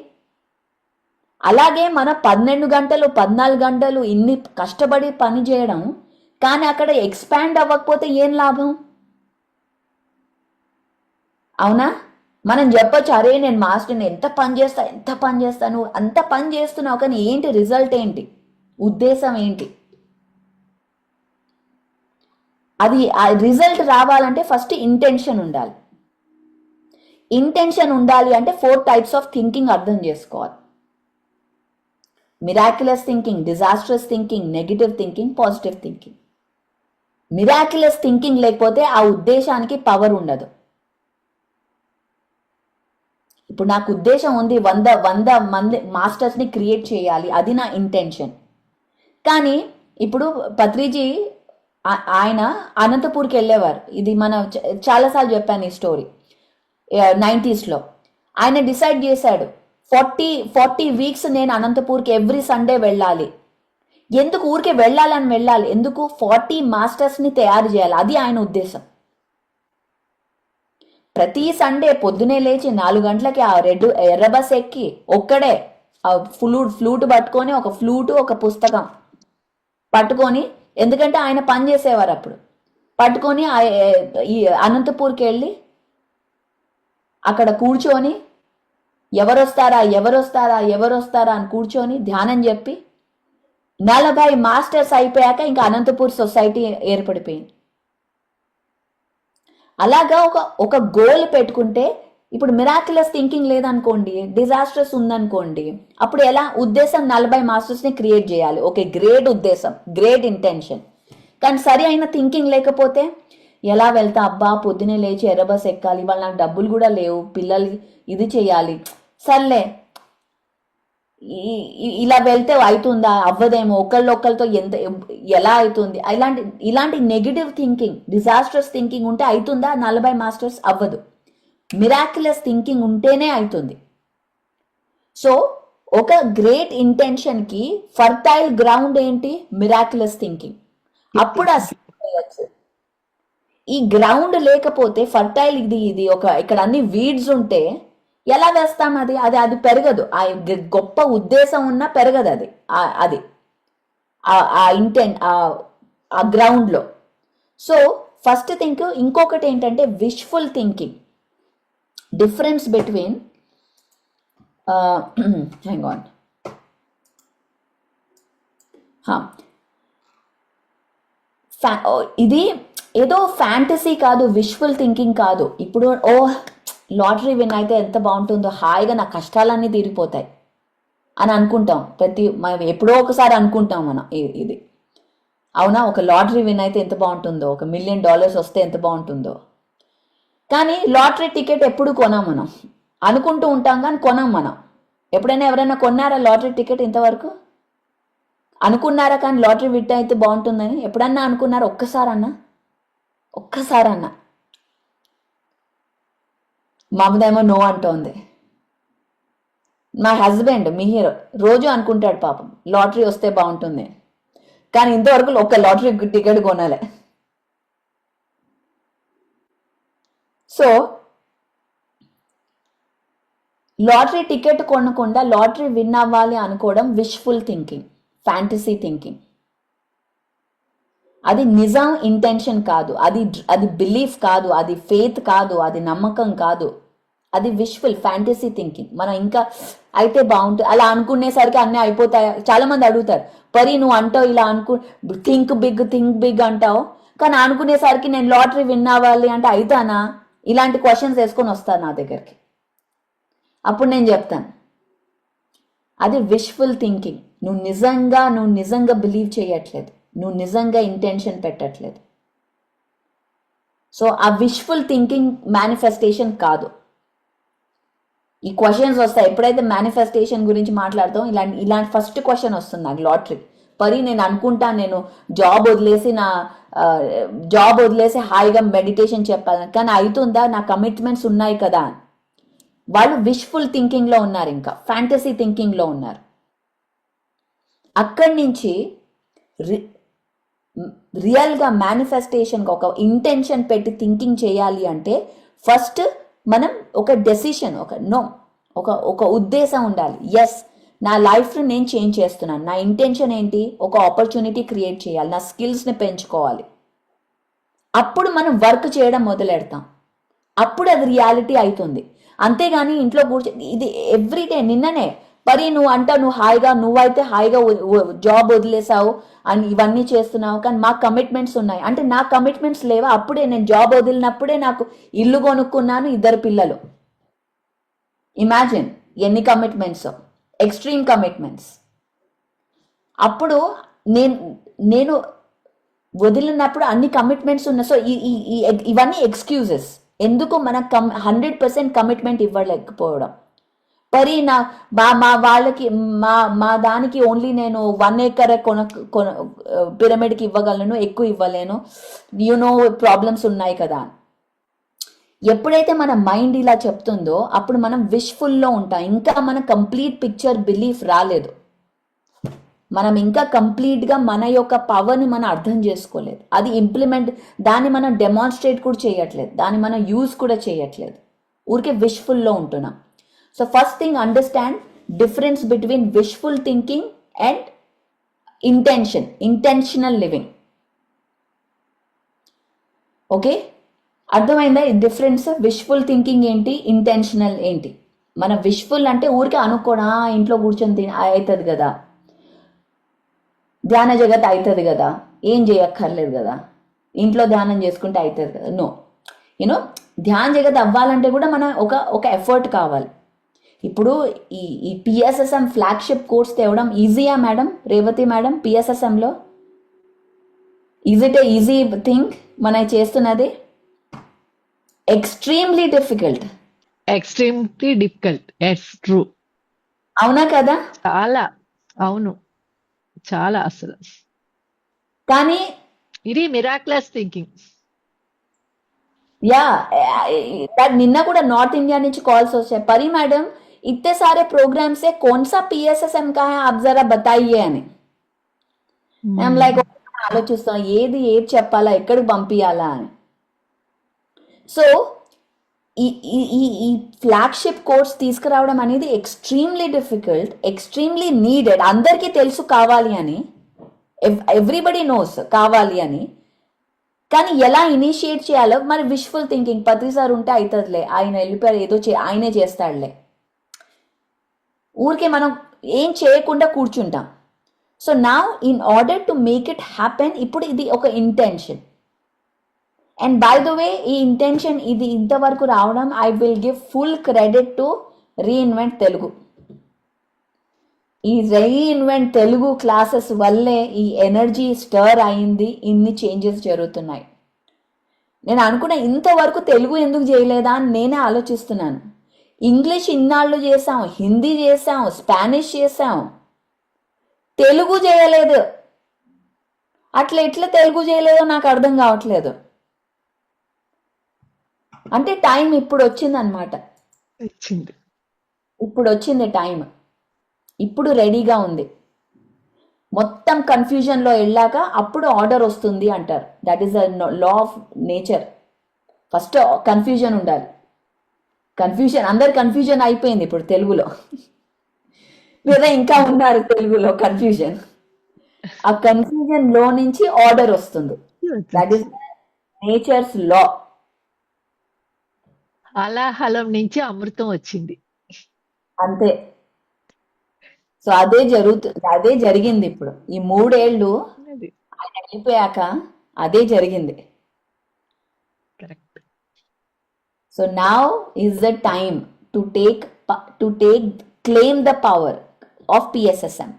అలాగే మన 12 గంటలు 14 గంటలు ఇన్ని కష్టపడి పని చేయడం, కానీ అక్కడ ఎక్స్పాండ్ అవ్వకపోతే ఏం లాభం? అవునా? మనం చెప్పొచ్చు, అరే నేను మాస్టర్ని ఎంత పని చేస్తాను, అంత పని చేస్తున్నావు, కానీ ఏంటి రిజల్ట్ ఏంటి, ఉద్దేశం ఏంటి? అది ఆ రిజల్ట్ రావాలంటే ఫస్ట్ ఇంటెన్షన్ ఉండాలి. ఇంటెన్షన్ ఉండాలి అంటే 4 టైప్స్ ఆఫ్ థింకింగ్ అర్థం చేసుకోవాలి. Miraculous thinking, disastrous thinking, negative thinking, positive thinking. Miraculous thinking లేకపోతే ఆ ఉద్దేశానికి పవర్ ఉండదు. ఇప్పుడు నాకు ఉద్దేశం ఉంది 100 మంది మాస్టర్స్ని క్రియేట్ చేయాలి, అది నా ఇంటెన్షన్. కానీ ఇప్పుడు పత్రిజీ ఆయన అనంతపూర్కి వెళ్ళేవారు, ఇది మనం చాలాసార్లు చెప్పాను ఈ స్టోరీ. 90sలో ఆయన డిసైడ్ చేశాడు 40 వీక్స్ నేను అనంతపూర్కి ఎవ్రీ సండే వెళ్ళాలి. ఎందుకు ఊరికే వెళ్ళాలి, ఎందుకు 40 మాస్టర్స్ని తయారు చేయాలి, అది ఆయన ఉద్దేశం. ప్రతి సండే పొద్దునే లేచి 4 గంటలకి ఆ ఎర్ర బస్ ఎక్కి ఒక్కడే ఆ ఫ్లూట్ పట్టుకొని, ఒక ఫ్లూటు ఒక పుస్తకం పట్టుకొని, ఎందుకంటే ఆయన పని చేసేవారు అప్పుడు, పట్టుకొని ఈ అనంతపూర్కి వెళ్ళి అక్కడ కూర్చొని ఎవరొస్తారా అని కూర్చొని ధ్యానం చెప్పి 40 మాస్టర్స్ అయిపోయాక ఇంకా అనంతపూర్ సొసైటీ ఏర్పడిపోయింది. అలాగా ఒక గోల్ పెట్టుకుంటే, ఇప్పుడు మిరాక్యులస్ థింకింగ్ లేదనుకోండి, డిజాస్టర్స్ ఉందనుకోండి, అప్పుడు ఎలా ఉద్దేశం 40 మాస్టర్స్ని క్రియేట్ చేయాలి, ఓకే, గ్రేట్ ఉద్దేశం, గ్రేట్ ఇంటెన్షన్, కానీ సరి అయిన థింకింగ్ లేకపోతే ఎలా వెళ్తా, అబ్బా పొద్దునే లేచి ఎర్రబస్ ఎక్కాలి, ఇవాళ నాకు డబ్బులు కూడా లేవు, పిల్లలు ఇది చేయాలి, సర్లే ఇలా వెళ్తే అవుతుందా, అవ్వదేమో, ఒకళ్ళతో ఎలా అవుతుంది, ఇలాంటి నెగిటివ్ థింకింగ్, డిజాస్టర్స్ థింకింగ్ ఉంటే అవుతుందా 40 మాస్టర్స్? అవ్వదు. మిరాక్యులస్ థింకింగ్ ఉంటేనే అవుతుంది. సో ఒక గ్రేట్ ఇంటెన్షన్కి ఫర్టైల్ గ్రౌండ్ ఏంటి? Miraculous thinking. అప్పుడు చేయొచ్చు. ఈ గ్రౌండ్ లేకపోతే ఫర్టైల్ ఇది ఇక్కడ అన్ని వీడ్స్ ఉంటే ఎలా వేస్తాం? అది పెరగదు. ఆ గొప్ప ఉద్దేశం ఉన్నా పెరగదు అది ఆ ఇంటెంట్ ఆ గ్రౌండ్లో. So first think. ఇంకొకటి ఏంటంటే wishful thinking. Difference between hang on ఇది ఏదో ఫ్యాంటసీ కాదు, విష్ఫుల్ థింకింగ్ కాదు. ఇప్పుడు లాటరీ విన్ అయితే ఎంత బాగుంటుందో, హాయిగా నా కష్టాలన్నీ తీరిపోతాయి అని అనుకుంటాం. ఎప్పుడో ఒకసారి అనుకుంటాం మనం ఇది. అవునా? ఒక లాటరీ విన్ అయితే ఎంత బాగుంటుందో, $1 మిలియన్ వస్తే ఎంత బాగుంటుందో. కానీ లాటరీ టికెట్ ఎప్పుడు కొనాం మనం, అనుకుంటూ ఉంటాం కానీ కొనాం మనం. ఎప్పుడైనా ఎవరైనా కొన్నారా లాటరీ టికెట్ ఇంతవరకు? అనుకున్నారా కానీ లాటరీ విన్ అయితే బాగుంటుందని ఎప్పుడన్నా అనుకున్నారా? ఒక్కసారన్నా. మమదేమో నో అంటోంది. మా హస్బెండ్ మిహిర్ రోజు అనుకుంటాడు పాపం లాటరీ వస్తే బాగుంటుంది, కానీ ఇంతవరకు ఒక్క లాటరీ టికెట్ కొనాలి. సో లాటరీ టికెట్ కొనకుండా లాటరీ విన్ అవ్వాలి అనుకోవడం విష్ఫుల్ థింకింగ్, ఫ్యాంటసీ థింకింగ్. అది నిజం ఇంటెన్షన్ కాదు, అది బిలీఫ్ కాదు, అది ఫెయిత్ కాదు, అది నమ్మకం కాదు, అది విష్ఫుల్ ఫ్యాంటసీ థింకింగ్. మనం ఇంకా అయితే బాగుంటుంది అలా అనుకునేసరికి అన్నీ అయిపోతాయి. చాలా మంది అడుగుతారు, పరి నువ్వు అంటావు ఇలా థింక్ బిగ్ అంటావు, కానీ అనుకునేసరికి నేను లాటరీ విన్ అవ్వాలి అంటే అవుతానా? ఇలాంటి క్వశ్చన్స్ వేసుకొని వస్తారు నా దగ్గరికి. అప్పుడు నేను చెప్తాను అది విష్ఫుల్ థింకింగ్. నువ్వు నిజంగా బిలీవ్ చేయట్లేదు, నువ్వు నిజంగా ఇంటెన్షన్ పెట్టట్లేదు. సో ఆ విష్ఫుల్ థింకింగ్ మేనిఫెస్టేషన్ కాదు. ఈ క్వశ్చన్స్ వస్తాయి ఎప్పుడైతే మేనిఫెస్టేషన్ గురించి మాట్లాడతాం. ఇలాంటి ఫస్ట్ క్వశ్చన్ వస్తుంది నాకు లాటరీ పరి. నేను అనుకుంటా నేను జాబ్ వదిలేసి హాయిగా మెడిటేషన్ చెప్పాలి, కానీ అవుతుందా, నా కమిట్మెంట్స్ ఉన్నాయి కదా. వాళ్ళు విష్ఫుల్ థింకింగ్లో ఉన్నారు, ఇంకా ఫ్యాంటసీ థింకింగ్లో ఉన్నారు. అక్కడి నుంచి రియల్గా మేనిఫెస్టేషన్గా ఒక ఇంటెన్షన్ పెట్టి థింకింగ్ చేయాలి అంటే ఫస్ట్ మనం ఒక డెసిషన్, ఒక ఉద్దేశం ఉండాలి. ఎస్, నా లైఫ్ని నేను చేంజ్ చేస్తున్నాను. నా ఇంటెన్షన్ ఏంటి? ఒక ఆపర్చునిటీ క్రియేట్ చేయాలి, నా స్కిల్స్ని పెంచుకోవాలి. అప్పుడు మనం వర్క్ చేయడం మొదలెడతాం, అప్పుడు అది రియాలిటీ అవుతుంది. అంతేగాని ఇంట్లో కూర్చొని ఇది ఎవ్రీడే. నిన్ననే పరి నువ్వు నువ్వైతే హాయిగా జాబ్ వదిలేసావు అని ఇవన్నీ చేస్తున్నావు, కానీ మా కమిట్మెంట్స్ ఉన్నాయి అంటే నా కమిట్మెంట్స్ లేవా? అప్పుడే నేను జాబ్ వదిలినప్పుడే నాకు ఇల్లు కొనుక్కున్నాను, 2 పిల్లలు. ఇమాజిన్ ఎన్ని కమిట్మెంట్స్, ఎక్స్ట్రీమ్ కమిట్మెంట్స్. అప్పుడు నేను వదిలినప్పుడు అన్ని కమిట్మెంట్స్ ఉన్నాయి. సో ఇవన్నీ ఎక్స్క్యూజెస్ ఎందుకు మనం 100% కమిట్మెంట్ ఇవ్వలేకపోవడం. పరి మా వాళ్ళకి మా దానికి ఓన్లీ నేను 1 acre పిరమిడ్కి ఇవ్వగలను, ఎక్కువ ఇవ్వలేను, ప్రాబ్లమ్స్ ఉన్నాయి కదా. ఎప్పుడైతే మన మైండ్ ఇలా చెప్తుందో అప్పుడు మనం విష్ఫుల్లో ఉంటాం. ఇంకా మన కంప్లీట్ పిక్చర్ బిలీఫ్ రాలేదు, మనం ఇంకా కంప్లీట్గా మన యొక్క పవర్ని మనం అర్థం చేసుకోలేదు. అది దాన్ని మనం డెమాన్స్ట్రేట్ కూడా చేయట్లేదు, దాన్ని మనం యూజ్ కూడా చేయట్లేదు, ఊరికే విష్ఫుల్లో ఉంటున్నాం. So first thing, understand difference between wishful thinking and intentional living. Okay, అర్థమైందా ఈ డిఫరెన్స్? విష్ఫుల్ థింకింగ్ ఏంటి, ఇంటెన్షనల్ ఏంటి? మన విష్ఫుల్ అంటే ఊరికే అనుకోడా ఇంట్లో కూర్చొని అవుతుంది కదా, ధ్యాన జగత్ అవుతుంది కదా, ఏం చేయక్కర్లేదు కదా, ఇంట్లో ధ్యానం చేసుకుంటే అవుతుంది కదా. నో, ధ్యాన జగత్ అవ్వాలంటే కూడా మన ఒక ఎఫర్ట్ కావాలి. ఇప్పుడు ఈ పిఎస్ఎస్ఎం ఫ్లాగ్షిప్ కోర్స్ తేవడం ఈజీయా మేడం, రేవతి మేడం? పిఎస్ఎస్ఎంలో is it a easy thing మనం చేస్తున్నది? Extremely difficult. It's true. అవునా కదా? చాలా అవును, చాలా అసలు. కానీ ఇది మిరాక్లస్ థింకింగ్. యా, నిన్న కూడా నార్త్ ఇండియా నుంచి కాల్స్ వచ్చాయి, పరి మేడం इतने सारे प्रोग्राम्स है, कौन सा PSSM का है आप जरा बताइए అని. ఐఎమ్ లైక్ ఆలోచిస్తాం ఏది చెప్పాలా, ఎక్కడికి పంపించాలా అని. సో ఈ ఫ్లాగ్షిప్ కోర్స్ తీసుకురావడం అనేది ఎక్స్ట్రీమ్లీ డిఫికల్ట్, ఎక్స్ట్రీమ్లీ నీడెడ్. అందరికీ తెలుసు కావాలి అని, ఎవ్రీబడి నోస్ కావాలి అని, కానీ ఎలా ఇనిషియేట్ చేయాలో మరి విష్ఫుల్ థింకింగ్. పత్రి సార్ ఉంటే అవుతుందిలే, ఆయన వెళ్ళిపోయారు, ఏదో ఆయనే చేస్తాడులే, ఊరికే మనం ఏం చేయకుండా కూర్చుంటాం. So now in order to make it happen, ఇప్పుడు ఇది ఒక intention. And by the way ఈ ఇంటెన్షన్ ఇది ఇంతవరకు రావడం, I will give full credit to reinvent Telugu. ఈ రీఇన్వెంట్ తెలుగు క్లాసెస్ వల్లే ఈ ఎనర్జీ స్టర్ అయింది, ఇన్ని చేంజెస్ జరుగుతున్నాయి. నేను అనుకున్న ఇంతవరకు తెలుగు ఎందుకు చేయలేదా అని నేనే ఆలోచిస్తున్నాను. ఇంగ్లీష్ ఇన్నాళ్ళు చేసాం, హిందీ చేసాం, స్పానిష్ చేసాం, తెలుగు చేయలేదు. అట్లా ఎట్లా తెలుగు చేయలేదో నాకు అర్థం కావట్లేదు. అంటే టైం ఇప్పుడు వచ్చిందనమాట, ఇప్పుడు వచ్చింది టైం, ఇప్పుడు రెడీగా ఉంది. మొత్తం కన్ఫ్యూజన్లో వెళ్ళాక అప్పుడు ఆర్డర్ వస్తుంది అంటారు. That is the law of nature. First confusion ఉండాలి. అందరు కన్ఫ్యూజన్ అయిపోయింది ఇప్పుడు తెలుగులో, లేదా ఇంకా ఉన్నారు తెలుగులో కన్ఫ్యూజన్. ఆ కన్ఫ్యూజన్ లో నుంచి ఆర్డర్ వస్తుంది. That is nature's law. అలాహలం నుంచి అమృతం వచ్చింది అంతే. సో అదే జరిగింది ఇప్పుడు. ఈ 3 ఏళ్ళు ఆయన వెళ్ళిపోయాక అదే జరిగింది. Correct. So now is the time to claim the power of PSSM.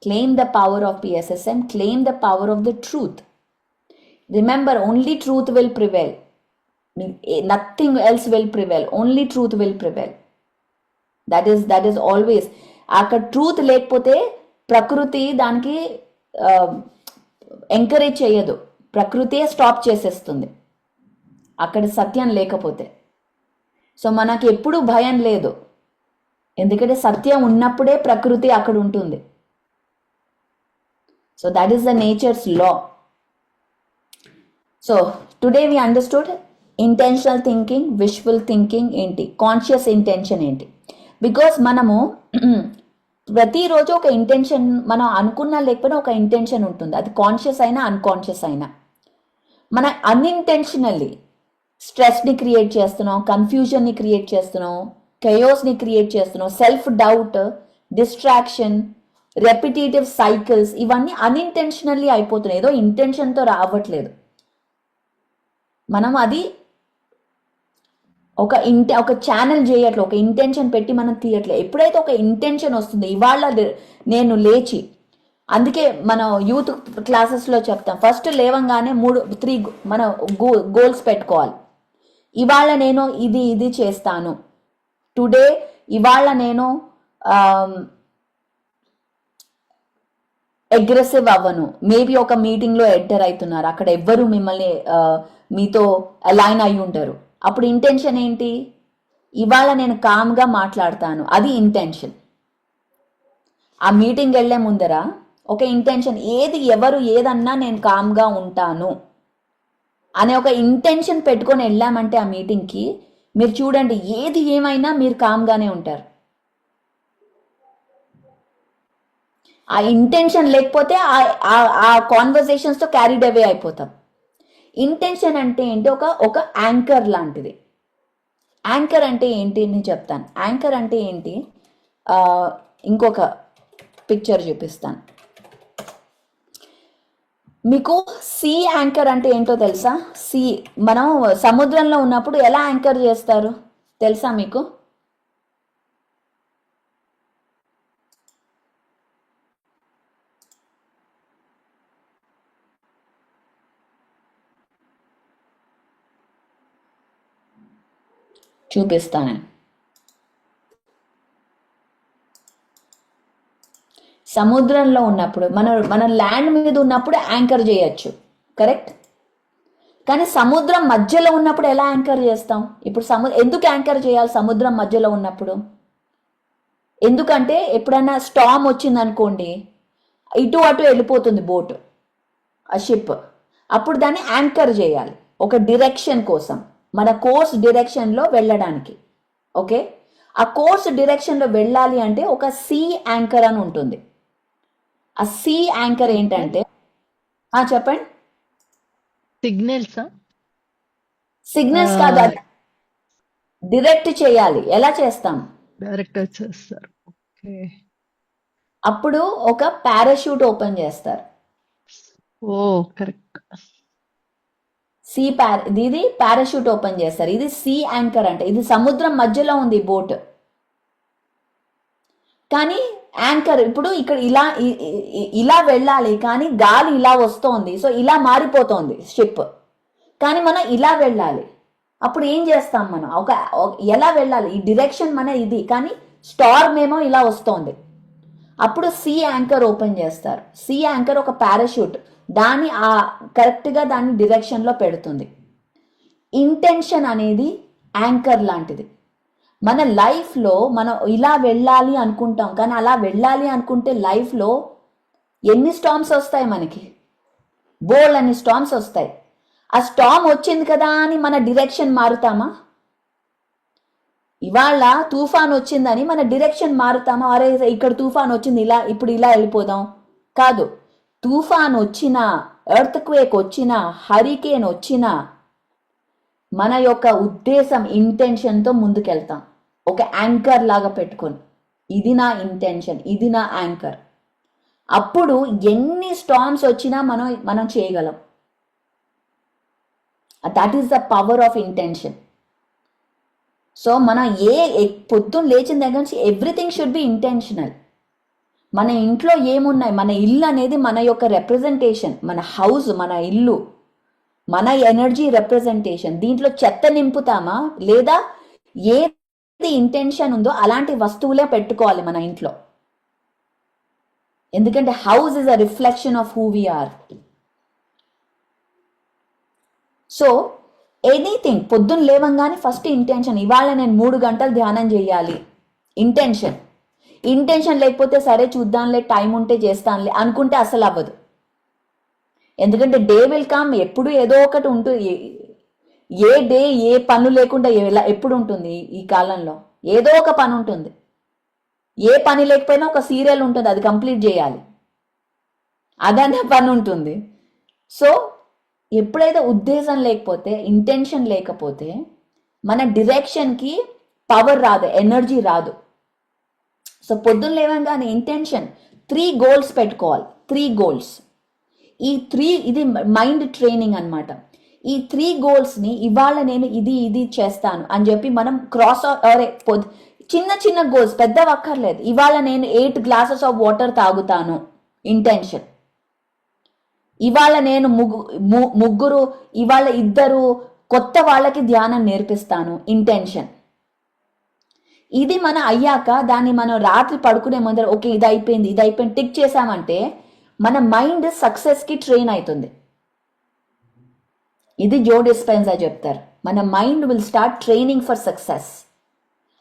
Claim the power of PSSM, claim the power of the truth. Remember, only truth will prevail. Nothing else will prevail. Only truth will prevail. That is always. అక్కడ truth లేకపోతే ప్రకృతి దానికి encourage చేయదు, ప్రకృతి stop చేసేస్తుంది అక్కడ సత్యం లేకపోతే. So మనకి ఎప్పుడు భయం లేదు, ఎందుకంటే సత్యం ఉన్నప్పుడే ప్రకృతి అక్కడ ఉంటుంది. So that is the nature's law. So today we understood intentional thinking, wishful thinking ఏంటి, కాన్షియస్ ఇంటెన్షన్ ఏంటి. బికాస్ మనము ప్రతిరోజు ఒక ఇంటెన్షన్, మనం అనుకున్నా లేకపోయినా ఒక ఇంటెన్షన్ ఉంటుంది, అది కాన్షియస్ అయినా అన్కాన్షియస్ అయినా. మన అన్ఇంటెన్షనల్లీ స్ట్రెస్ని క్రియేట్ చేస్తున్నాం, కన్ఫ్యూజన్ని క్రియేట్ చేస్తున్నాం, కెయోస్ని క్రియేట్ చేస్తున్నాం, self doubt, distraction, repetitive cycles, ఇవన్నీ అన్ఇంటెన్షనల్లీ అయిపోతున్నాయి, ఏదో ఇంటెన్షన్తో రావట్లేదు. మనం అది ఒక ఛానల్ చేయట్లేదు, ఒక ఇంటెన్షన్ పెట్టి మనం తీయట్లేదు. ఎప్పుడైతే ఒక ఇంటెన్షన్ వస్తుంది, ఇవాళ నేను లేచి, అందుకే మనం యూత్ క్లాసెస్లో చెప్తాం, ఫస్ట్ లేవంగానే 3 మన గోల్స్ పెట్టుకోవాలి. ఇవాళ నేను ఇది చేస్తాను, టుడే ఇవాళ నేను అగ్రెసివ్ అవ్వను. మేబీ ఒక మీటింగ్లో ఎంటర్ అవుతున్నారు, అక్కడ ఎవ్వరు మిమ్మల్ని మీతో అలైన్ అయి ఉంటారు. అప్పుడు ఇంటెన్షన్ ఏంటి, ఇవాళ నేను కామ్గా మాట్లాడతాను, అది ఇంటెన్షన్. ఆ మీటింగ్ వెళ్ళే ముందర ఒక ఇంటెన్షన్, ఎవరు ఏదన్నా నేను కామ్గా ఉంటాను అనే ఒక ఇంటెన్షన్ పెట్టుకొని వెళ్ళామంటే ఆ మీటింగ్కి, మీరు చూడండి ఏది ఏమైనా మీరు కామ్గానే ఉంటారు. ఆ ఇంటెన్షన్ లేకపోతే ఆ కాన్వర్సేషన్స్తో క్యారీడ్ అవే అయిపోతాం. ఇంటెన్షన్ అంటే ఏంటి, ఒక యాంకర్ లాంటిది. యాంకర్ అంటే ఏంటి నేను చెప్తాను. యాంకర్ అంటే ఏంటి, ఇంకొక పిక్చర్ చూపిస్తాను మీకు. సీ యాంకర్ అంటే ఏంటో తెలుసా? మనం సముద్రంలో ఉన్నప్పుడు ఎలా యాంకర్ చేస్తారు తెలుసా మీకు? చూపిస్తాను. సముద్రంలో ఉన్నప్పుడు మనం ల్యాండ్ మీద ఉన్నప్పుడు యాంకర్ చేయొచ్చు, కరెక్ట్. కానీ సముద్రం మధ్యలో ఉన్నప్పుడు ఎలా యాంకర్ చేస్తాం? ఇప్పుడు ఎందుకు యాంకర్ చేయాలి సముద్రం మధ్యలో ఉన్నప్పుడు? ఎందుకంటే ఎప్పుడైనా స్టామ్ వచ్చింది అనుకోండి, ఇటు అటు వెళ్ళిపోతుంది బోట్, ఆ షిప్. అప్పుడు దాన్ని యాంకర్ చేయాలి ఒక డిరెక్షన్ కోసం, మన కోర్స్ డిరెక్షన్లో వెళ్ళడానికి. ఓకే, ఆ కోర్స్ డిరెక్షన్లో వెళ్ళాలి అంటే ఒక సీ యాంకర్ అని ఉంటుంది. ఆ సీ యాంకర్ ఏంటంటే, చెప్పండి. సిగ్నల్స్ కాదు, అది డిరెక్ట్ చేయాలి. ఎలా చేస్తాం? డైరెక్ట్ చేస్తారు. అప్పుడు ఒక పారాషూట్ ఓపెన్ చేస్తారు. ఓ కరెక్ట్. ఇది పారాషూట్ ఓపెన్ చేస్తారు. ఇది సీ యాంకర్ అంటే, ఇది సముద్రం మధ్యలో ఉంది బోట్. కానీ యాంకర్ ఇప్పుడు ఇక్కడ ఇలా వెళ్ళాలి, కానీ గాలి ఇలా వస్తోంది, సో ఇలా మారిపోతోంది షిప్. కానీ మనం ఇలా వెళ్ళాలి. అప్పుడు ఏం చేస్తాం మనం? ఎలా వెళ్ళాలి, ఈ డిరెక్షన్ మన ఇది, కానీ స్టార్మ్ ఏమో ఇలా వస్తోంది. అప్పుడు సీ యాంకర్ ఓపెన్ చేస్తారు. సీ యాంకర్ ఒక పారాషూట్, దాన్ని కరెక్ట్గా దాన్ని డిరెక్షన్లో పెడుతుంది. ఇంటెన్షన్ అనేది యాంకర్ లాంటిది. మన లైఫ్లో మనం ఇలా వెళ్ళాలి అనుకుంటాం, కానీ అలా వెళ్ళాలి అనుకుంటే లైఫ్లో ఎన్ని స్టార్మ్స్ వస్తాయి మనకి, బోల్డ్ అన్ని స్టార్మ్స్ వస్తాయి. ఆ స్టార్మ్ వచ్చింది కదా అని మన డిరెక్షన్ మారుతామా? ఇవాళ తుఫాన్ వచ్చిందని మన డిరెక్షన్ మారుతామా? అరే ఇక్కడ తుఫాన్ వచ్చింది, ఇప్పుడు ఇలా వెళ్ళిపోదాం? కాదు. తుఫాన్ వచ్చినా, ఎర్త్ క్వేక్ వచ్చినా, హరికేన్ వచ్చినా, మన యొక్క ఉద్దేశం ఇంటెన్షన్తో ముందుకెళ్తాం, ఒక యాంకర్ లాగా పెట్టుకొని. ఇది నా ఇంటెన్షన్, ఇది నా యాంకర్. అప్పుడు ఎన్ని స్టార్మ్స్ వచ్చినా మనం చేయగలం. That is the power of intention. So మన పొద్దున్న లేచిన దగ్గర నుంచి ఎవ్రీథింగ్ షుడ్ బి ఇంటెన్షనల్. మన ఇంట్లో ఏమున్నాయి, మన ఇల్లు అనేది మన యొక్క రిప్రజెంటేషన్, మన హౌస్, మన ఇల్లు, మన ఎనర్జీ రిప్రజెంటేషన్. దీంట్లో చెత్త నింపుతామా లేదా ఏది ఇంటెన్షన్ ఉందో అలాంటి వస్తువులే పెట్టుకోవాలి మన ఇంట్లో. ఎందుకంటే house is a reflection of who we are. So anything పొద్దున్న లేవంగానే ఫస్ట్ ఇంటెన్షన్, ఇవాళ నేను 3 గంటలు ధ్యానం చేయాలి. ఇంటెన్షన్ లేకపోతే సరే చూద్దాంలే, టైం ఉంటే చేస్తానులే అనుకుంటే అసలు అవ్వదు. ఎందుకంటే డే విల్ కమ్, ఎప్పుడు ఏదో ఒకటి ఉంటుంది. ఏ డే ఏ పనులు లేకుండా ఎప్పుడు ఉంటుంది ఈ కాలంలో? ఏదో ఒక పని ఉంటుంది. ఏ పని లేకపోయినా ఒక సీరియల్ ఉంటుంది, అది కంప్లీట్ చేయాలి, అదనే పని ఉంటుంది. సో ఎప్పుడైతే ఉద్దేశం లేకపోతే, ఇంటెన్షన్ లేకపోతే మన డిరెక్షన్కి పవర్ రాదు, ఎనర్జీ రాదు. సో పొద్దున్న లేవగానే ఇంటెన్షన్ 3 గోల్స్ పెట్టుకోవాలి. 3 గోల్స్. ఇది మైండ్ ట్రైనింగ్ అనమాట. ఈ 3 గోల్స్ని ఇవాళ నేను ఇది చేస్తాను అని చెప్పి మనం చిన్న చిన్న గోల్స్, పెద్ద అక్కర్లేదు. ఇవాళ నేను 8 గ్లాసెస్ ఆఫ్ వాటర్ తాగుతాను, ఇంటెన్షన్. ఇవాళ నేను ముగ్గురు, ఇవాళ 2 కొత్త వాళ్ళకి ధ్యానం నేర్పిస్తాను, ఇంటెన్షన్. ఇది మన అయ్యాక దాన్ని మనం రాత్రి పడుకునే ముందర ఓకే ఇది అయిపోయింది టిక్ చేసామంటే మన మైండ్ సక్సెస్కి ట్రైన్ అవుతుంది. ఇది జో డిస్పెన్సా చెప్తారు, మన mind will start training for success.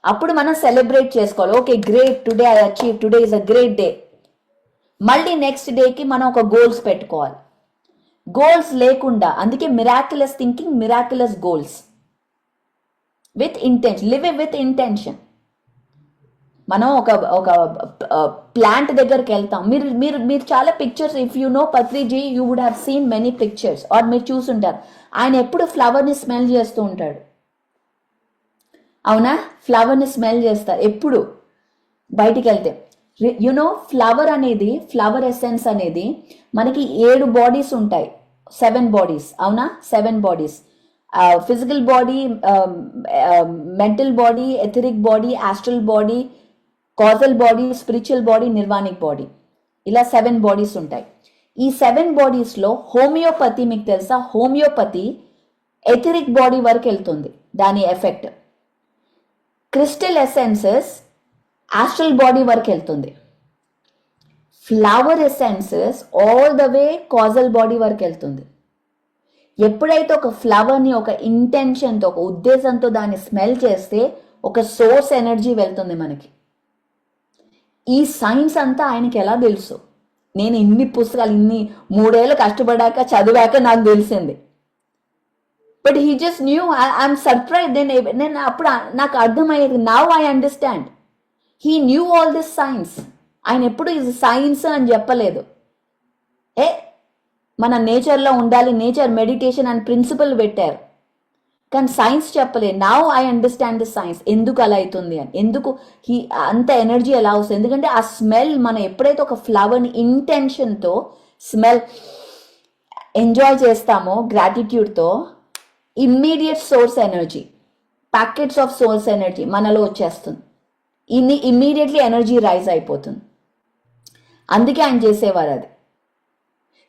అప్పుడు మనం సెలబ్రేట్ చేసుకోవాలి. Okay great, today I achieve, today is a great day. మళ్ళీ నెక్స్ట్ డేకి మనం ఒక గోల్స్ పెట్టుకోవాలి. గోల్స్ లేకుండా, అందుకే miraculous thinking, miraculous goals with intention. Live with intention. మనం ఒక ప్లాంట్ దగ్గరికి వెళ్తాం. మీరు చాలా pictures, if you know Patriji, you would have seen many pictures, or మీరు చూసుంటారు. ఆయన ఎప్పుడు ఫ్లవర్ని స్మెల్ చేస్తూ ఉంటాడు, అవునా? ఫ్లవర్ని స్మెల్ చేస్తారు ఎప్పుడు బయటికి వెళ్తే. యునో ఫ్లవర్ అనేది, ఫ్లవర్ ఎసెన్స్ అనేది మనకి 7 బాడీస్ ఉంటాయి, 7 బాడీస్, అవునా? 7 bodies. Physical body, mental body, etheric body, astral body, causal body, spiritual body, nirvanic body. ఇలా 7 బాడీస్ ఉంటాయి. ఈ 7 బాడీస్లో హోమియోపతి, మీకు తెలుసా? హోమియోపతి ఎథరిక్ బాడీ వరకు వెళ్తుంది దాని effect. Crystal essences astral body వరకు వెళ్తుంది. Flower essences all the way causal body వరకు వెళ్తుంది. ఎప్పుడైతే ఒక ఫ్లవర్ని ఒక ఇంటెన్షన్తో, ఒక ఉద్దేశంతో దాన్ని స్మెల్ చేస్తే ఒక సోర్స్ ఎనర్జీ వెళ్తుంది మనకి. ఈ సైన్స్ అంతా ఆయనకి ఎలా తెలుసు? నేను ఇన్ని పుస్తకాలు, 3 ఏళ్ళు కష్టపడాక చదివాక నాకు తెలిసింది. But he just new. I'm surprise. నేను అప్పుడు నాకు అర్థమయ్యేది. Now I understand. He knew all this science. ఆయన ఎప్పుడు ఇది సైన్స్ అని చెప్పలేదు. మన నేచర్లో ఉండాలి, నేచర్ మెడిటేషన్ అని ప్రిన్సిపల్ పెట్టారు, కానీ సైన్స్ చెప్పలేదు. Now I understand the science, ఎందుకు అలా అవుతుంది అని, ఎందుకు అంత ఎనర్జీ ఎలా వస్తుంది. ఎందుకంటే ఆ స్మెల్, మనం ఎప్పుడైతే ఒక ఫ్లవర్ని ఇంటెన్షన్తో స్మెల్ ఎంజాయ్ చేస్తామో గ్రాటిట్యూడ్తో, immediate source energy, packets of source energy మనలో వచ్చేస్తుంది. ఇమ్మీడియట్లీ ఎనర్జీ రైజ్ అయిపోతుంది. అందుకే ఆయన చేసేవారు అది.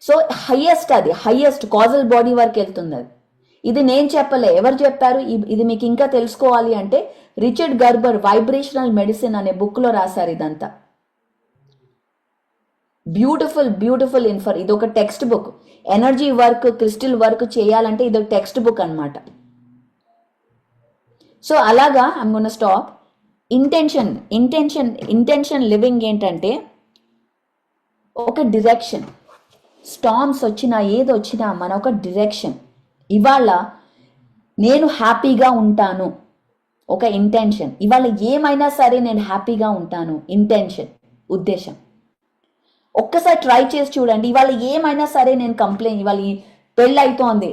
సో హైయెస్ట్ కాజల్ బాడీ వరకు వెళ్తుంది అది. ఇది నేను చెప్పలే, ఎవరు చెప్పారు? ఇది మీకు ఇంకా తెలుసుకోవాలి అంటే రిచర్డ్ గర్బర్ వైబ్రేషనల్ మెడిసిన్ అనే బుక్లో రాశారు ఇదంతా. బ్యూటిఫుల్ ఇది ఒక text book. Energy work, crystal work చేయాలంటే ఇది ఒక టెక్స్ట్ బుక్ అనమాట. సో అలాగా I'm gonna stop. Intention living ఏంటంటే ఒక డిరెక్షన్. స్టార్మ్స్ వచ్చినా ఏది వచ్చినా మన ఒక డిరెక్షన్. ఇవాళ నేను హ్యాపీగా ఉంటాను, ఒక ఇంటెన్షన్. ఇవాళ ఏమైనా సరే నేను హ్యాపీగా ఉంటాను, ఇంటెన్షన్, ఉద్దేశం. ఒక్కసారి ట్రై చేసి చూడండి. ఇవాళ ఏమైనా సరే నేను ఇవాళ పెళ్ళి అవుతోంది,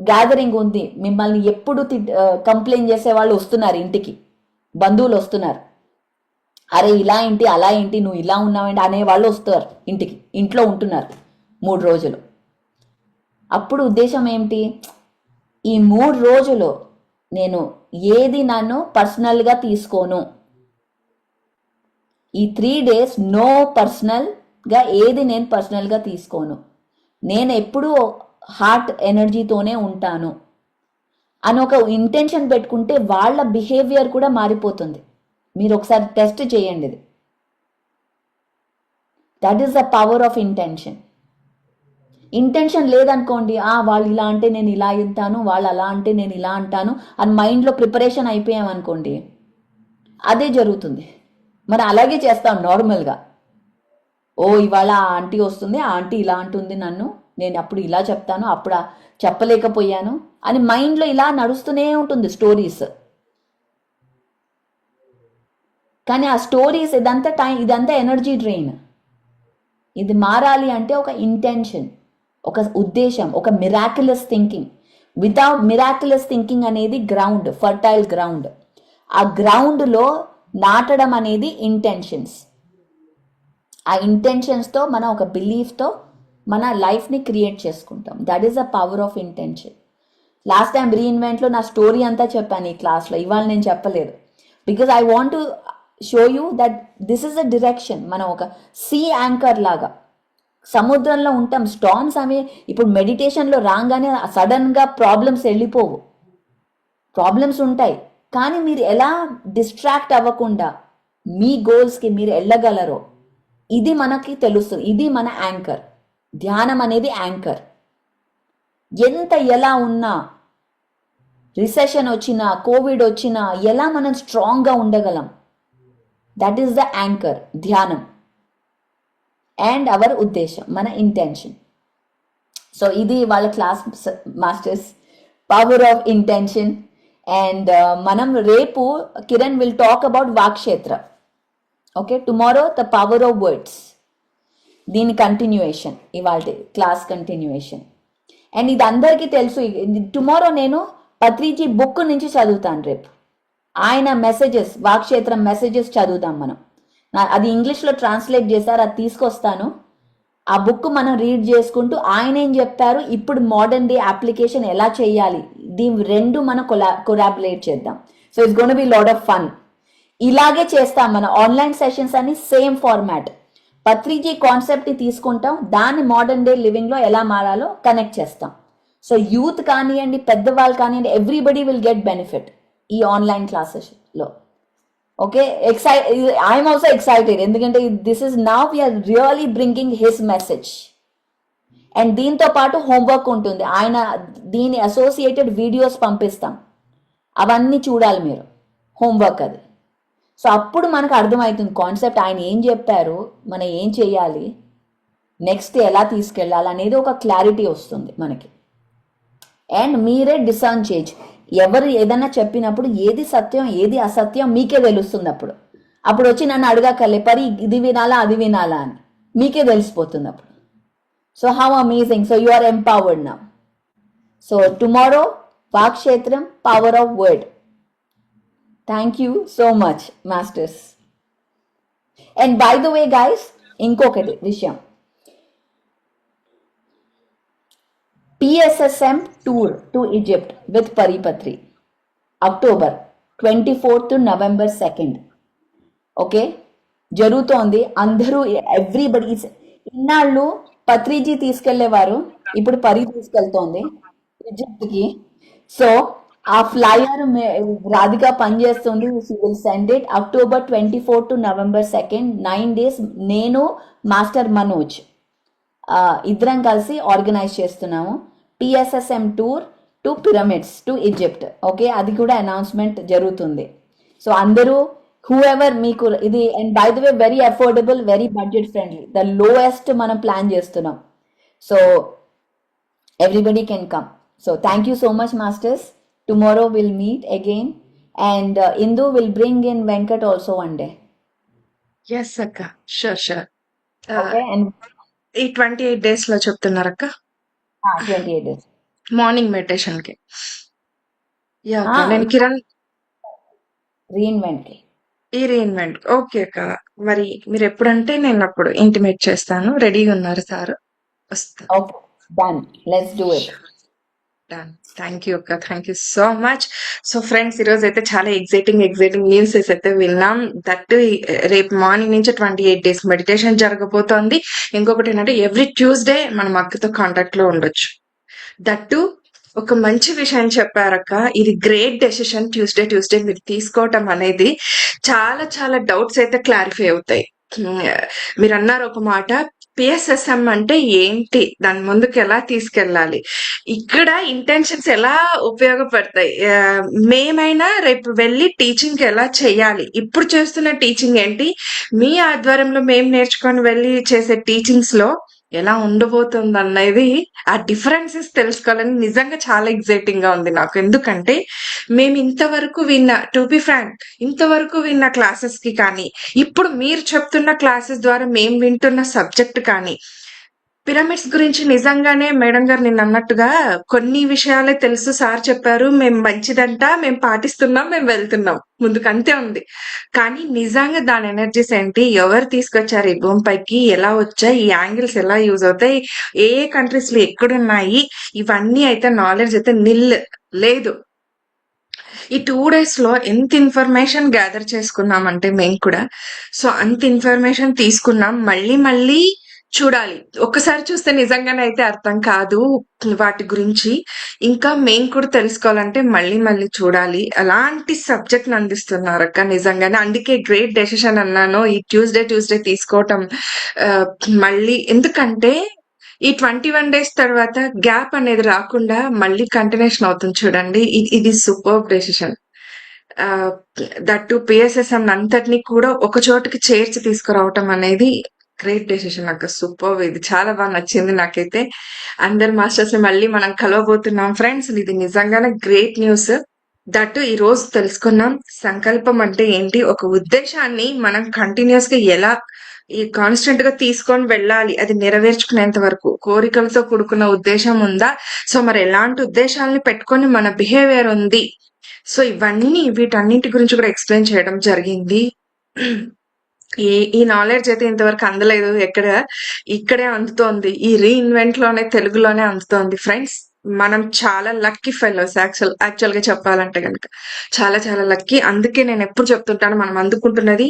గ్యాదరింగ్ ఉంది, మిమ్మల్ని ఎప్పుడు కంప్లైంట్ చేసే వాళ్ళు వస్తున్నారు ఇంటికి, బంధువులు వస్తున్నారు. అరే ఇలా ఏంటి, అలా ఏంటి, నువ్వు ఇలా ఉన్నావేంటి అనే వాళ్ళు వస్తారు ఇంటికి. ఇంట్లో ఉంటున్నారు 3 రోజులు. అప్పుడు ఉద్దేశం ఏమిటి? ఈ 3 రోజులు నేను ఏది నన్ను పర్సనల్గా తీసుకోను. ఈ 3 days నో పర్సనల్గా ఏది నేను పర్సనల్గా తీసుకోను. నేను ఎప్పుడూ హార్ట్ ఎనర్జీతోనే ఉంటాను అని ఒక ఇంటెన్షన్ పెట్టుకుంటే వాళ్ళ బిహేవియర్ కూడా మారిపోతుంది. మీరు ఒకసారి టెస్ట్ చేయండి ఇది. That is the power of intention. Intention లేదనుకోండి, వాళ్ళు ఇలా అంటే నేను ఇలా అంటాను, వాళ్ళు అలా అంటే నేను ఇలా అంటాను అని మైండ్లో ప్రిపరేషన్ అయిపోయామనుకోండి, అదే జరుగుతుంది. మరి అలాగే చేస్తాం నార్మల్గా. ఇవాళ ఆ ఆంటీ వస్తుంది, ఆ ఆంటీ ఇలా అంటుంది నన్ను, నేను అప్పుడు ఇలా చెప్తాను, అప్పుడు చెప్పలేకపోయాను అని మైండ్లో ఇలా నడుస్తూనే ఉంటుంది స్టోరీస్. కానీ ఆ స్టోరీస్ ఇదంతా ఎనర్జీ డ్రెయిన్. ఇది మారాలి అంటే ఒక ఇంటెన్షన్, ఒక ఉద్దేశం, ఒక miraculous thinking. Without miraculous thinking అనేది గ్రౌండ్, ఫర్టైల్ గ్రౌండ్. ఆ గ్రౌండ్లో నాటడం అనేది ఇంటెన్షన్స్. ఆ ఇంటెన్షన్స్తో మనం ఒక బిలీఫ్తో మన లైఫ్ని క్రియేట్ చేసుకుంటాం. That is the power of intention. Last time రీఇన్వెంట్లో నా స్టోరీ అంతా చెప్పాను ఈ క్లాస్లో. ఇవాళ నేను చెప్పలేదు. Because I want to show you that this is the direction. మనం ఒక సీ యాంకర్ లాగా సముద్రంలో ఉంటాం. స్టార్మ్స్ అవి ఇప్పుడు మెడిటేషన్లో రాగానే సడన్గా ప్రాబ్లమ్స్ వెళ్ళిపోవు. ప్రాబ్లమ్స్ ఉంటాయి, కానీ మీరు ఎలా డిస్ట్రాక్ట్ అవ్వకుండా మీ గోల్స్కి మీరు వెళ్ళగలరో ఇది మనకి తెలుస్తుంది. ఇది మన యాంకర్. ధ్యానం అనేది యాంకర్. ఎలా ఉన్నా, రిసెషన్ వచ్చినా, కోవిడ్ వచ్చినా ఎలా మనం స్ట్రాంగ్గా ఉండగలం, దట్ ఈస్ ద యాంకర్, ధ్యానం. అండ్ అవర్ ఉద్దేశం, మన ఇంటెన్షన్. సో ఇది వాళ్ళ class masters, power of intention. And మనం రేపు Kiran will talk about Vakkshetra. Okay, tomorrow the power of words. దీని కంటిన్యూయేషన్, ఇవాళ క్లాస్ కంటిన్యూయేషన్. అండ్ ఇది అందరికీ తెలుసు. టుమారో నేను పత్రిజీ బుక్ నుంచి చదువుతాను. రేపు ఆయన మెసేజెస్, వాక్క్షేత్రం మెసేజెస్ చదువుతాం మనం. అది ఇంగ్లీష్లో ట్రాన్స్లేట్ చేశారు, అది తీసుకొస్తాను. ఆ బుక్ మనం రీడ్ చేసుకుంటూ ఆయన ఏం చెప్తారు, ఇప్పుడు మోడర్న్ డే అప్లికేషన్ ఎలా చేయాలి, దీని రెండు మనం కొలాబరేట్ చేద్దాం. So it's gonna be lot of fun. ఇలాగే చేస్తాం మన ఆన్లైన్ సెషన్స్ అన్ని సేమ్ ఫార్మాట్. పత్రిజీ కాన్సెప్ట్ని తీసుకుంటాం, దాన్ని మోడర్న్ డే లివింగ్లో ఎలా మారాలో కనెక్ట్ చేస్తాం. సో యూత్ కానివ్వండి, పెద్దవాళ్ళు కానివ్వండి, ఎవ్రీబడి విల్ గెట్ బెనిఫిట్ ఈ ఆన్లైన్ క్లాసెస్లో. ఓకే, ఐఎమ్ ఆల్సో ఎక్సైటెడ్, ఎందుకంటే this is now we're really bringing his message. And దీంతో పాటు హోంవర్క్ ఉంటుంది. ఆయన దీని అసోసియేటెడ్ వీడియోస్ పంపిస్తాం, అవన్నీ చూడాలి మీరు, హోంవర్క్ అది. సో అప్పుడు మనకు అర్థమవుతుంది కాన్సెప్ట్, ఆయన ఏం చెప్పారు, మనం ఏం చేయాలి, నెక్స్ట్ ఎలా తీసుకెళ్ళాలి అనేది ఒక క్లారిటీ వస్తుంది మనకి. అండ్ మీరే డిసర్న్ చేయొచ్చు. ఎవరు ఏదైనా చెప్పినప్పుడు ఏది సత్యం ఏది అసత్యం మీకే తెలుస్తుంది. అప్పుడు వచ్చి నన్ను అడగక్కర్లే, పరి ఇది వినాలా అది వినాలా అని, మీకే తెలిసిపోతుంది అప్పుడు. So how amazing. So you are empowered now. So tomorrow Vakkshetram, power of word. Thank you so much masters. And by the way guys, ఇంకొకటి విషయం, PSSM tour to Egypt with Paripatri, October 24th to November 2nd. Okay, జరుగుతోంది. అందరూ everybody, ఇన్నాళ్ళు పత్రిజీ తీసుకెళ్లేవారు, ఇప్పుడు పరి తీసుకెళ్తోంది ఈజిప్ట్కి. So ఆ flyer Radhika పనిచేస్తుంది. She will send it. October 24th to November 2nd, 9 days. నేను మాస్టర్ మనోజ్ ఇద్దరం కలిసి ఆర్గనైజ్ చేస్తున్నాము PSSM tour to pyramids to Egypt. Okay, అది కూడా అనౌన్స్మెంట్ జరుగుతుంది. సో అందరూ హూఎవర్ మీకు ఇది, and by the way very affordable, very budget friendly, the lowest మనం ప్లాన్ చేస్తున్నాం. So everybody can come. So thank you so much masters. Tomorrow will meet again, and Indu will bring in Venkat also one day. Yes అక్క, sure. Okay, and ఈ 28 days లో చెప్తున్నారక్క, 28 days morning meditation కి. Yeah అక్క, నేను Kiran reinvent కి. ఈ reinvent. Okay అక్క, మరి మీరు ఎప్పుడంటే నేను అప్పుడు ఇంటిమేట్ చేస్తాను. రెడీగా ఉన్నారు సార్? వస్తా. Okay, done, let's do it. Thank you అక్క. Thank you so much. So friends, ఈరోజు అయితే చాలా ఎగ్జైటింగ్ న్యూస్ అయితే విన్నాం. దట్ రేపు మార్నింగ్ నుంచి 28 డేస్ మెడిటేషన్ జరగబోతోంది. ఇంకొకటి ఏంటంటే ఎవ్రీ ట్యూస్డే మనం అక్కతో కాంటాక్ట్ లో ఉండొచ్చు. దట్టు ఒక మంచి విషయం చెప్పారక్క. ఇది గ్రేట్ డెసిషన్. ట్యూస్డే మీరు తీసుకోవటం అనేది చాలా చాలా డౌట్స్ అయితే క్లారిఫై అవుతాయి. మీరు అన్నారు ఒక మాట, పిఎస్ఎస్ఎం అంటే ఏంటి, దాని ముందుకు ఎలా తీసుకెళ్ళాలి, ఇక్కడ ఇంటెన్షన్స్ ఎలా ఉపయోగపడతాయి, మేమైనా రేపు వెళ్ళి టీచింగ్ ఎలా చేయాలి, ఇప్పుడు చేస్తున్న టీచింగ్ ఏంటి, మీ ఆధ్వర్యంలో మేము నేర్చుకొని వెళ్ళి చేసే టీచింగ్స్ లో ఎలా ఉండబోతుంది అనేది ఆ డిఫరెన్సెస్ తెలుసుకోవాలని నిజంగా చాలా ఎగ్జైటింగ్ గా ఉంది నాకు. ఎందుకంటే మేము ఇంతవరకు విన్న, టు బి ఫ్రాంక్, ఇంతవరకు విన్న క్లాసెస్ కి కానీ ఇప్పుడు మీరు చెప్తున్న క్లాసెస్ ద్వారా మేము వింటున్న సబ్జెక్ట్ కానీ, పిరమిడ్స్ గురించి నిజంగానే మేడం గారు నిన్న అన్నట్టుగా కొన్ని విషయాలే తెలుసు, సార్ చెప్పారు, మేము మంచిదంట, మేము పాటిస్తున్నాం, మేము వెళ్తున్నాం ముందుకు, అంతే ఉంది. కానీ నిజంగా దాని ఎనర్జీస్ ఏంటి, ఎవరు తీసుకొచ్చారు ఈ భూమి పైకి, ఎలా వచ్చాయి, ఈ యాంగిల్స్ ఎలా యూజ్ అవుతాయి, ఏ కంట్రీస్ లో ఎక్కడున్నాయి, ఇవన్నీ అయితే నాలెడ్జ్ అయితే లేదు. ఈ 2 days లో ఎంత ఇన్ఫర్మేషన్ గ్యాదర్ చేసుకున్నామంటే మేము కూడా, సో అంత ఇన్ఫర్మేషన్ తీసుకున్నాం. మళ్ళీ చూడాలి. ఒక్కసారి చూస్తే నిజంగానే అయితే అర్థం కాదు వాటి గురించి. ఇంకా మేము కూడా తెలుసుకోవాలంటే మళ్ళీ చూడాలి. అలాంటి సబ్జెక్ట్ అందిస్తున్నారు అక్క నిజంగానే. అందుకే గ్రేట్ డెసిషన్ అన్నాను ఈ ట్యూస్డే తీసుకోవటం. మళ్ళీ ఎందుకంటే ఈ 21 days తర్వాత గ్యాప్ అనేది రాకుండా మళ్ళీ కంటిన్యూషన్ అవుతుంది చూడండి. ఇది సూపర్ డెసిషన్. దట్టు పిఎస్ఎస్ఎం అంతటిని కూడా ఒక చోటుకి చేర్చి తీసుకురావటం అనేది గ్రేట్ డెసిషన్ అక్క. సూపర్. ఇది చాలా బాగా నచ్చింది నాకైతే. అందరు మాస్టర్స్ ని మళ్ళీ మనం కలవబోతున్నాం ఫ్రెండ్స్. ఇది నిజంగానే గ్రేట్ న్యూస్. దట్టు ఈ రోజు తెలుసుకున్నాం సంకల్పం అంటే ఏంటి, ఒక ఉద్దేశాన్ని మనం కంటిన్యూస్ గా ఎలా ఈ కాన్స్టెంట్ గా తీసుకొని వెళ్ళాలి, అది నెరవేర్చుకునేంత వరకు. కోరికలతో కూడుకున్న ఉద్దేశం ఉందా, సో మరి ఎలాంటి ఉద్దేశాలని పెట్టుకొని మన బిహేవియర్ ఉంది, సో ఇవన్నీ వీటన్నింటి గురించి కూడా ఎక్స్ప్లెయిన్ చేయడం జరిగింది. ఈ నాలెడ్జ్ అయితే ఇంతవరకు అందలేదు ఇక్కడే అందుతోంది. ఈ రీఇన్వెంట్ లోనే, తెలుగులోనే అందుతోంది ఫ్రెండ్స్. మనం చాలా లక్కీ ఫెలోస్. యాక్చువల్ గా చెప్పాలంటే కనుక చాలా చాలా లక్కీ. అందుకే నేను ఎప్పుడు చెప్తుంటాను, మనం అందుకుంటున్నది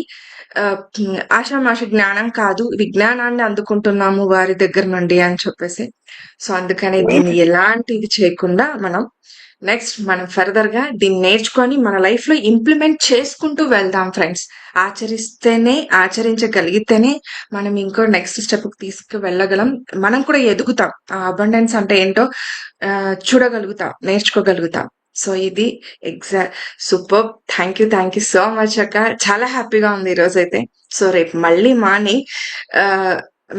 ఆషామాష జ్ఞానం కాదు, విజ్ఞానాన్ని అందుకుంటున్నాము వారి దగ్గర నుండి అని చెప్పేసి. సో అందుకని దీన్ని ఎలాంటి ఇది చేయకుండా నెక్స్ట్ మనం ఫర్దర్ గా దీన్ని నేర్చుకొని మన లైఫ్ లో ఇంప్లిమెంట్ చేసుకుంటూ వెళ్దాం ఫ్రెండ్స్. ఆచరించగలిగితేనే మనం ఇంకో నెక్స్ట్ స్టెప్ కి తీసుకు వెళ్ళగలం. మనం కూడా ఎదుగుతాం. ఆ అబండెన్స్ అంటే ఏంటో చూడగలుగుతాం, నేర్చుకోగలుగుతాం. సో ఇది super. Thank you so much అక్క. చాలా హ్యాపీగా ఉంది ఈ రోజు అయితే. సో రేపు మళ్ళీ మార్నింగ్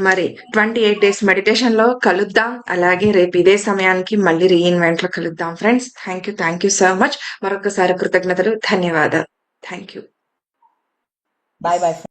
మరి 28 days మెడిటేషన్ లో కలుద్దాం. అలాగే రేపు ఇదే సమయానికి మళ్ళీ రీఇన్వెంట్ లో కలుద్దాం friends. Thank you so much. మరొకసారి కృతజ్ఞతలు, ధన్యవాదాలు. Thank you. బాయ్.